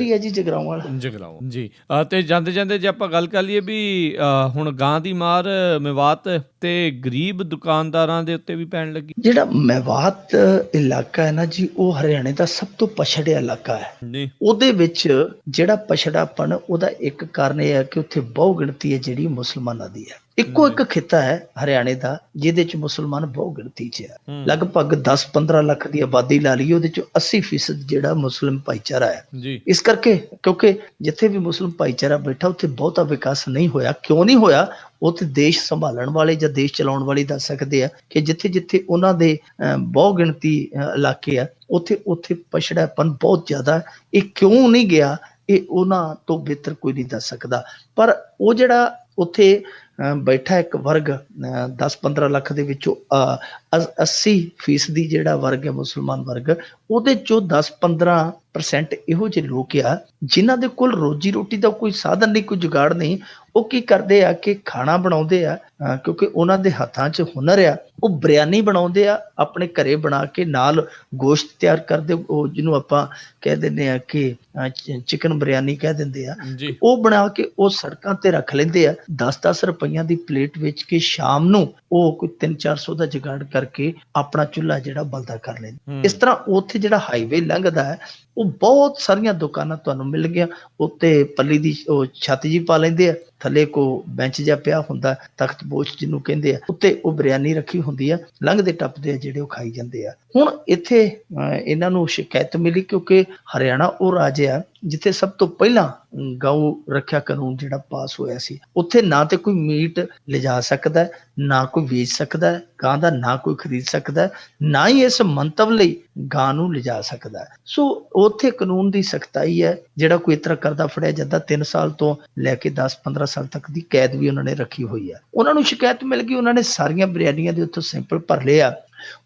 S2: ਹੀ ਹੈ ਜੀ, ਜਗਰਾਉਂ ਵਾਲਾ।
S1: ਜਗਰਾਉਂ ਜੀ। ਤੇ ਜਾਂਦੇ ਜੇ ਆਪਾਂ ਗੱਲ ਕਰ ਲਈਏ ਵੀ ਹੁਣ ਗਾਂ ਦੀ ਮਾਰ ਮੇਵਾਤ ਤੇ ਗਰੀਬ ਦੁਕਾਨਦਾਰਾਂ ਦੇ ਉੱਤੇ ਵੀ ਪੈਣ ਲੱਗੀ?
S2: ਜਿਹੜਾ ਮੈਵਾਤ ਇਲਾਕਾ ਹੈ ਨਾ ਜੀ, ਉਹ ਹਰਿਆਣੇ ਦਾ ਸਭ ਤੋਂ ਪਛੜਿਆ ਇਲਾਕਾ ਹੈ।
S1: ਜੀ
S2: ਉਹਦੇ ਵਿੱਚ ਜਿਹੜਾ ਪਛੜਾਪਣ, ਉਹਦਾ ਇੱਕ ਕਾਰਨ ਇਹ ਹੈ ਕਿ ਉੱਥੇ ਬਹੁ ਗਿਣਤੀ ਹੈ ਜਿਹੜੀ ਮੁਸਲਮਾਨਾਂ ਦੀ ਹੈ। ਇੱਕੋ ਇੱਕ ਖਿੱਤਾ ਹੈ ਹਰਿਆਣੇ ਦਾ ਜਿਹਦੇ ਚ ਮੁਸਲਮਾਨ ਬਹੁ ਗਿਣਤੀ ਚ ਹੈ। ਲਗਭਗ 10-15 ਲੱਖ ਦੀ ਆਬਾਦੀ ਲਾ ਲਈ, ਉਹਦੇ ਚ 80% ਜਿਹੜਾ ਮੁਸਲਿਮ ਭਾਈਚਾਰਾ ਹੈ।
S1: ਜੀ
S2: ਇਸ ਕਰਕੇ ਕਿਉਂਕਿ ਜਿੱਥੇ ਵੀ ਮੁਸਲਿਮ ਭਾਈਚਾਰਾ ਬੈਠਾ ਉੱਥੇ ਬਹੁਤਾ ਵਿਕਾਸ ਨਹੀਂ ਹੋਇਆ। ਕਿਉਂ ਨਹੀਂ ਹੋਇਆ? ਉੱਥੇ ਦੇਸ਼ ਸੰਭਾਲਣ ਵਾਲੇ ਜਾਂ ਦੇਸ਼ ਚਲਾਉਣ ਵਾਲੇ ਦੱਸ ਸਕਦੇ ਆ ਕਿ ਜਿੱਥੇ ਜਿੱਥੇ ਉਹਨਾਂ ਦੇ ਬਹੁ ਗਿਣਤੀ ਇਲਾਕੇ ਆ, ਉੱਥੇ ਉੱਥੇ ਪਛੜਾਪਨ ਬਹੁਤ ਜ਼ਿਆਦਾ। ਇਹ ਕਿਉਂ ਨਹੀਂ ਗਿਆ, ਇਹ ਉਹਨਾਂ ਤੋਂ ਬਿਹਤਰ ਕੋਈ ਨਹੀਂ ਦੱਸ ਸਕਦਾ। ਪਰ ਉਹ ਜਿਹੜਾ ਉੱਥੇ ਬੈਠਾ ਇੱਕ ਵਰਗ 10-15 ਲੱਖ ਦੇ ਵਿੱਚੋਂ 80% ਜਿਹੜਾ ਵਰਗ ਹੈ ਮੁਸਲਮਾਨ ਵਰਗ, ਉਹਦੇ ਚੋਂ 10-15% ਇਹੋ ਜਿਹੇ ਲੋਕ ਆ ਜਿਨ੍ਹਾਂ ਦੇ ਕੋਲ ਰੋਜੀ ਰੋਟੀ ਦਾ ਕੋਈ ਸਾਧਨ ਨਹੀਂ, ਕੋਈ ਜੁਗਾੜ ਨਹੀਂ। ਉਹ ਕੀ ਕਰਦੇ ਆ ਕਿ ਖਾਣਾ ਬਣਾਉਂਦੇ ਆ, ਕਿਉਂਕਿ ਉਹਨਾਂ ਦੇ ਹੱਥਾਂ 'ਚ ਹੁਨਰ ਆ। ਉਹ ਬਿਰਿਆਨੀ ਬਣਾਉਂਦੇ ਆ, ਆਪਣੇ ਘਰੇ ਬਣਾ ਕੇ ਨਾਲ ਗੋਸ਼ਤ ਤਿਆਰ ਕਰਦੇ, ਉਹ ਜਿਹਨੂੰ ਆਪਾਂ ਕਹਿ ਦਿੰਦੇ ਆ ਕਿ ਚਿਕਨ ਬਿਰਿਆਨੀ ਕਹਿ ਦਿੰਦੇ ਆ। ਉਹ ਬਣਾ ਕੇ ਉਹ ਸੜਕਾਂ ਤੇ ਰੱਖ ਲੈਂਦੇ ਆ, 10-10 ਰੁਪਈਆਂ ਦੀ ਪਲੇਟ ਵੇਚ ਕੇ ਸ਼ਾਮ ਨੂੰ ਉਹ ਕੋਈ 300-400 ਦਾ ਜੁਗਾੜ ਕਰਕੇ ਆਪਣਾ ਚੁੱਲ੍ਹਾ ਜਿਹੜਾ ਬਲਦਾ ਕਰ ਲੈਂਦੇ। ਇਸ ਤਰ੍ਹਾਂ ਉੱਥੇ ਜਿਹੜਾ ਹਾਈਵੇ ਲੰਘਦਾ ਹੈ, ਉਹ ਬਹੁਤ ਸਾਰੀਆਂ ਦੁਕਾਨਾਂ ਤੁਹਾਨੂੰ ਮਿਲ ਗਈਆਂ। ਉੱਤੇ ਪੱਲੀ ਦੀ ਉਹ ਛੱਤ ਜੀ ਪਾ ਲੈਂਦੇ ਆ, ਥੱਲੇ ਕੋ ਬੈਂਚ ਜਿਹਾ ਪਿਆ ਹੁੰਦਾ, ਤਖਤ ਬੋਝ ਜਿਹਨੂੰ ਕਹਿੰਦੇ ਆ, ਉੱਤੇ ਉਹ ਬਿਰਿਆਨੀ ਰੱਖੀ ਹੁੰਦੀ ਆ, ਲੰਘਦੇ ਟੱਪਦੇ ਆ ਜਿਹੜੇ ਉਹ ਖਾਈ ਜਾਂਦੇ ਆ। ਹੁਣ ਇੱਥੇ ਇਹਨਾਂ ਨੂੰ ਸ਼ਿਕਾਇਤ ਮਿਲੀ ਕਿਉਂਕਿ ਹਰਿਆਣਾ ਉਹ ਰਾਜ ਆ ਜਿੱਥੇ ਸਭ ਤੋਂ ਪਹਿਲਾਂ ਗਊ ਰੱਖਿਆ ਕਾਨੂੰਨ ਜਿਹੜਾ ਪਾਸ ਹੋਇਆ ਸੀ। ਉੱਥੇ ਨਾ ਤੇ ਕੋਈ ਮੀਟ ਲਿਜਾ ਸਕਦਾ, ਨਾ ਕੋਈ ਵੇਚ ਸਕਦਾ ਗਾਂ ਦਾ, ਨਾ ਕੋਈ ਖਰੀਦ ਸਕਦਾ, ਨਾ ਹੀ ਇਸ ਮੰਤਵ ਲਈ ਗਾਂ ਨੂੰ ਲਿਜਾ ਸਕਦਾ। ਸੋ ਉੱਥੇ ਕਾਨੂੰਨ ਦੀ ਸਖਤਾਈ ਹੈ। ਜਿਹੜਾ ਕੋਈ ਇਸ ਤਰ੍ਹਾਂ ਕਰਦਾ ਫੜਿਆ ਜਾਂਦਾ, 3 ਸਾਲ ਤੋਂ ਲੈ ਕੇ 10-15 ਸਾਲ ਤੱਕ ਦੀ ਕੈਦ ਵੀ ਉਹਨਾਂ ਨੇ ਰੱਖੀ ਹੋਈ ਹੈ। ਉਹਨਾਂ ਨੂੰ ਸ਼ਿਕਾਇਤ ਮਿਲ ਗਈ, ਉਹਨਾਂ ਨੇ ਸਾਰੀਆਂ ਬਿਰਿਆਨੀਆਂ ਦੇ ਉੱਥੋਂ ਸੈਂਪਲ ਭਰ ਲਏ ਆ।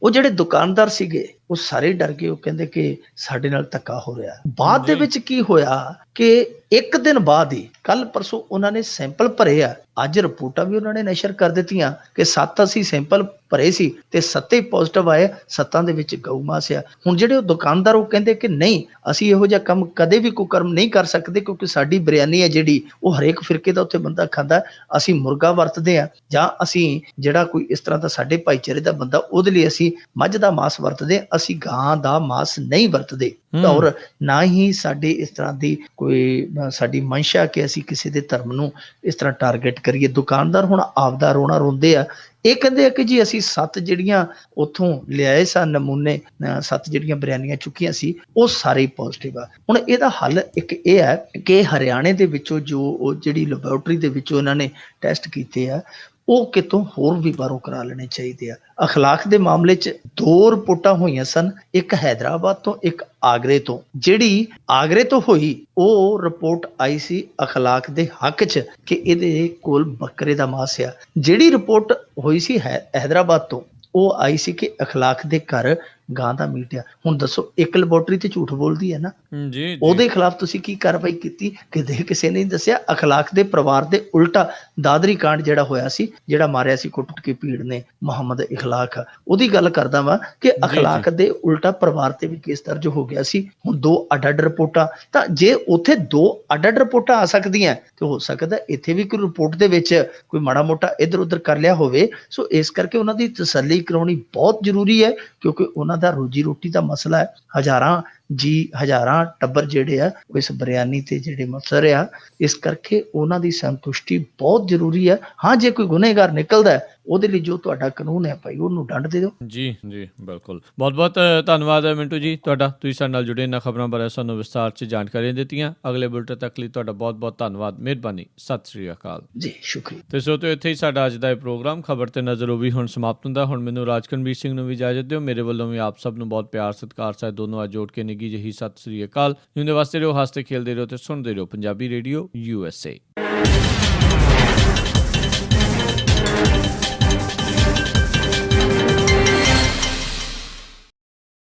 S2: ਉਹ ਜਿਹੜੇ ਦੁਕਾਨਦਾਰ ਸੀਗੇ ਉਹ ਸਾਰੇ ਡਰ ਗਏ। ਉਹ ਕਹਿੰਦੇ ਕਿ ਸਾਡੇ ਨਾਲ ਧੱਕਾ ਹੋ ਰਿਹਾ। ਬਾਅਦ ਦੇ ਵਿੱਚ ਕੀ ਹੋਇਆ ਕਿ ਇੱਕ ਦਿਨ ਬਾਅਦ ਹੀ, ਕੱਲ ਪਰਸੋਂ ਉਹਨਾਂ ਨੇ ਸੈਂਪਲ ਭਰੇ ਆ। ਅੱਜ ਰਿਪੋਰਟਾਂ ਵੀ ਉਹਨਾਂ ਨੇ ਨਸ਼ਰ ਕਰ ਦਿੱਤੀਆਂ ਕਿ 7 ਅਸੀਂ ਸੈਂਪਲ ਭਰੇ ਸੀ ਤੇ 7 ਹੀ ਪੋਜ਼ਿਟਿਵ ਆਏ, 7 ਦੇ ਵਿੱਚ ਗਊ ਮਾਸ ਆ। ਹੁਣ ਜਿਹੜੇ ਉਹ ਦੁਕਾਨਦਾਰ ਉਹ ਕਹਿੰਦੇ ਕਿ ਨਹੀਂ, ਅਸੀਂ ਇਹੋ ਜਿਹਾ ਕੰਮ ਕਦੇ ਵੀ ਕੁਕਰਮ ਨਹੀਂ ਕਰ ਸਕਦੇ ਕਿਉਂਕਿ ਸਾਡੀ ਬਿਰਿਆਨੀ ਹੈ ਜਿਹੜੀ ਉਹ ਹਰੇਕ ਫਿਰਕੇ ਦਾ ਉੱਥੇ ਬੰਦਾ ਖਾਂਦਾ। ਅਸੀਂ ਮੁਰਗਾ ਵਰਤਦੇ ਆ ਜਾਂ ਅਸੀਂ ਜਿਹੜਾ ਕੋਈ ਇਸ ਤਰ੍ਹਾਂ ਦਾ ਸਾਡੇ ਭਾਈਚਾਰੇ ਦਾ ਬੰਦਾ, ਉਹਦੇ ਲਈ ਅਸੀਂ ਮੱਝ ਦਾ ਮਾਸ ਵਰਤਦੇ, ਅਸੀਂ ਗਾਂ ਦਾ ਮਾਸ ਨਹੀਂ ਵਰਤਦੇ। ਔਰ ਨਾ ਹੀ ਸਾਡੇ ਇਸ ਤਰ੍ਹਾਂ ਦੀ ਕੋਈ ਸਾਡੀ ਮਨਸ਼ਾ ਕਿ ਅਸੀਂ ਕਿਸੇ ਦੇ ਧਰਮ ਨੂੰ ਇਸ ਤਰ੍ਹਾਂ ਟਾਰਗੇਟ ਕਰੀਏ। ਦੁਕਾਨਦਾਰ ਹੁਣ ਆਪਦਾ ਰੋਣਾ ਰੋਂਦੇ ਆ। ਇਹ ਕਹਿੰਦੇ ਆ ਕਿ ਜੀ ਅਸੀਂ 7 ਜਿਹੜੀਆਂ ਉੱਥੋਂ ਲਿਆਏ ਸਨ ਨਮੂਨੇ, 7 ਜਿਹੜੀਆਂ ਬਿਰਿਆਨੀਆਂ ਚੁੱਕੀਆਂ ਸੀ, ਉਹ ਸਾਰੇ ਪੋਜ਼ਿਟਿਵ ਆ। ਹੁਣ ਇਹਦਾ ਹੱਲ ਇੱਕ ਇਹ ਹੈ ਕਿ ਹਰਿਆਣੇ ਦੇ ਵਿੱਚੋਂ ਜੋ ਉਹ ਜਿਹੜੀ ਲੈਬੋਰੇਟਰੀ ਦੇ ਵਿੱਚੋਂ ਇਹਨਾਂ ਨੇ ਟੈਸਟ ਕੀਤੇ ਆ, ਉਹ ਕਿਤੋਂ ਹੋਰ ਵੀ ਬਾਹਰੋਂ ਕਰਾ ਲੈਣੇ ਚਾਹੀਦੇ ਆ। ਅਖਲਾਕ ਦੇ ਮਾਮਲੇ 'ਚ 2 ਰਿਪੋਰਟਾਂ ਹੋਈਆਂ ਸਨ, ਇੱਕ ਹੈਦਰਾਬਾਦ ਤੋਂ, ਇੱਕ ਆਗਰੇ ਤੋਂ। ਜਿਹੜੀ ਆਗਰੇ ਤੋਂ ਹੋਈ ਉਹ ਰਿਪੋਰਟ ਆਈ ਸੀ ਅਖਲਾਕ ਦੇ ਹੱਕ 'ਚ ਕਿ ਇਹਦੇ ਕੋਲ ਬੱਕਰੇ ਦਾ ਮਾਸ ਆ। ਜਿਹੜੀ ਰਿਪੋਰਟ ਹੋਈ ਸੀ ਹੈਦਰਾਬਾਦ ਤੋਂ, ਉਹ ਆਈ ਸੀ ਕਿ ਅਖਲਾਕ ਦੇ ਘਰ ਗਾਂ ਦਾ ਮੀਟ ਆ। ਹੁਣ ਦੱਸੋ, ਇੱਕ ਲੈਬੋਰੇਟਰੀ ਤੇ ਝੂਠ ਬੋਲਦੀ ਹੈ ਨਾ।
S1: ਜੀ
S2: ਉਹਦੇ ਖਿਲਾਫ ਤੁਸੀਂ ਕੀ ਕਾਰਵਾਈ ਕੀਤੀ? ਕਿਤੇ ਕਿਸੇ ਨੇ ਦੱਸਿਆ। ਅਖਲਾਕ ਦੇ ਪਰਿਵਾਰ ਦੇ ਉਲਟਾ ਦਾਦਰੀ ਕਾਂਡ ਜਿਹੜਾ ਹੋਇਆ ਸੀ, ਜਿਹੜਾ ਮਾਰਿਆ ਸੀ ਕੁੱਟ ਕੇ ਭੀੜ ਨੇ ਮੁਹੰਮਦ ਇਖਲਾਕ, ਉਹਦੀ ਗੱਲ ਕਰਦਾ ਵਾਂ ਕਿ ਅਖਲਾਕ ਦੇ ਉਲਟਾ ਪਰਿਵਾਰ ਤੇ ਵੀ ਕੇਸ ਦਰਜ ਹੋ ਗਿਆ ਸੀ। ਹੁਣ 2 ਅੱਡ-ਅੱਡ ਰਿਪੋਰਟਾਂ, ਤਾਂ ਜੇ ਉੱਥੇ 2 ਅੱਡ-ਅੱਡ ਰਿਪੋਰਟਾਂ ਆ ਸਕਦੀਆਂ ਤੇ ਹੋ ਸਕਦਾ ਇੱਥੇ ਵੀ ਕੋਈ ਰਿਪੋਰਟ ਦੇ ਵਿੱਚ ਕੋਈ ਮਾੜਾ ਮੋਟਾ ਇੱਧਰ ਉੱਧਰ ਕਰ ਲਿਆ ਹੋਵੇ। ਸੋ ਇਸ ਕਰਕੇ ਉਹਨਾਂ ਦੀ ਤਸੱਲੀ ਕਰਾਉਣੀ ਬਹੁਤ ਜ਼ਰੂਰੀ ਹੈ ਕਿਉਂਕਿ ਉਹਨਾਂ ਦਾ ਰੋਜੀ ਰੋਟੀ ਦਾ ਮਸਲਾ ਹੈ। ਹਜ਼ਾਰਾਂ ਟੱਬਰ ਜਿਹੜੇ ਆ ਉਹ ਇਸ ਬਿਰਿਆਨੀ ਤੇ ਜਿਹੜੇ ਮਸਰ ਆ, ਇਸ ਕਰਕੇ ਉਹਨਾਂ ਦੀ ਸੰਤੁਸ਼ਟੀ ਬਹੁਤ ਜ਼ਰੂਰੀ ਹੈ। ਹਾਂ, ਜੇ ਕੋਈ ਗੁਨੇਗਾਰ ਨਿਕਲਦਾ ਉਹਦੇ ਲਈ ਜੋ ਤੁਹਾਡਾ ਕਾਨੂੰਨ ਹੈ ਭਾਈ, ਉਹਨੂੰ ਦੰਡ ਦੇ ਦਿਓ।
S1: ਜੀ ਬਿਲਕੁਲ। ਬਹੁਤ ਬਹੁਤ ਧੰਨਵਾਦ ਮਿੰਟੂ ਜੀ ਤੁਹਾਡਾ, ਤੁਸੀਂ ਸਾਡੇ ਨਾਲ ਜੁੜੇ, ਇਹਨਾਂ ਖਬਰਾਂ ਬਾਰੇ ਸਾਨੂੰ ਵਿਸਤਾਰ 'ਚ ਜਾਣਕਾਰੀਆਂ ਦਿੱਤੀਆਂ। ਅਗਲੇ ਬੁਲੇਟਿਨ ਤੱਕ ਲਈ ਤੁਹਾਡਾ ਬਹੁਤ ਬਹੁਤ ਧੰਨਵਾਦ, ਮਿਹਰਬਾਨੀ, ਸਤਿ ਸ੍ਰੀ ਅਕਾਲ
S2: ਜੀ। ਸ਼ੁਕਰੀਆ।
S1: ਤੇ ਸੋ ਇੱਥੇ ਹੀ ਸਾਡਾ ਅੱਜ ਦਾ ਇਹ ਪ੍ਰੋਗਰਾਮ ਖਬਰ ਤੇ ਨਜ਼ਰ ਉਹ ਵੀ ਹੁਣ ਸਮਾਪਤ ਹੁੰਦਾ। ਹੁਣ ਮੈਨੂੰ ਰਾਜਕਨਵੀਰ ਸਿੰਘ ਨੂੰ ਵੀ ਇਜਾਜ਼ਤ ਦਿਓ। ਮੇਰੇ ਵੱਲੋਂ ਵੀ ਆਪ ਸਭ ਨੂੰ ਬਹੁਤ ਪਿਆਰ ਸਤਿਕਾਰ ਸਾਹਿਬ ਦੋਨੋਂ ਅੱਜ ਜੋੜ ਕੇ ਨਿੱਘੀ ਜਿਹੀ ਸਤਿ ਸ੍ਰੀ ਅਕਾਲ। ਜਿਉਂਦੇ ਵਾਸਤੇ ਰਹੋ, ਹੱਸਦੇ ਖੇਲਦੇ ਰਹੋ ਤੇ ਸੁਣਦੇ ਰਹੋ ਪੰਜਾਬੀ ਰੇਡੀਓ USA।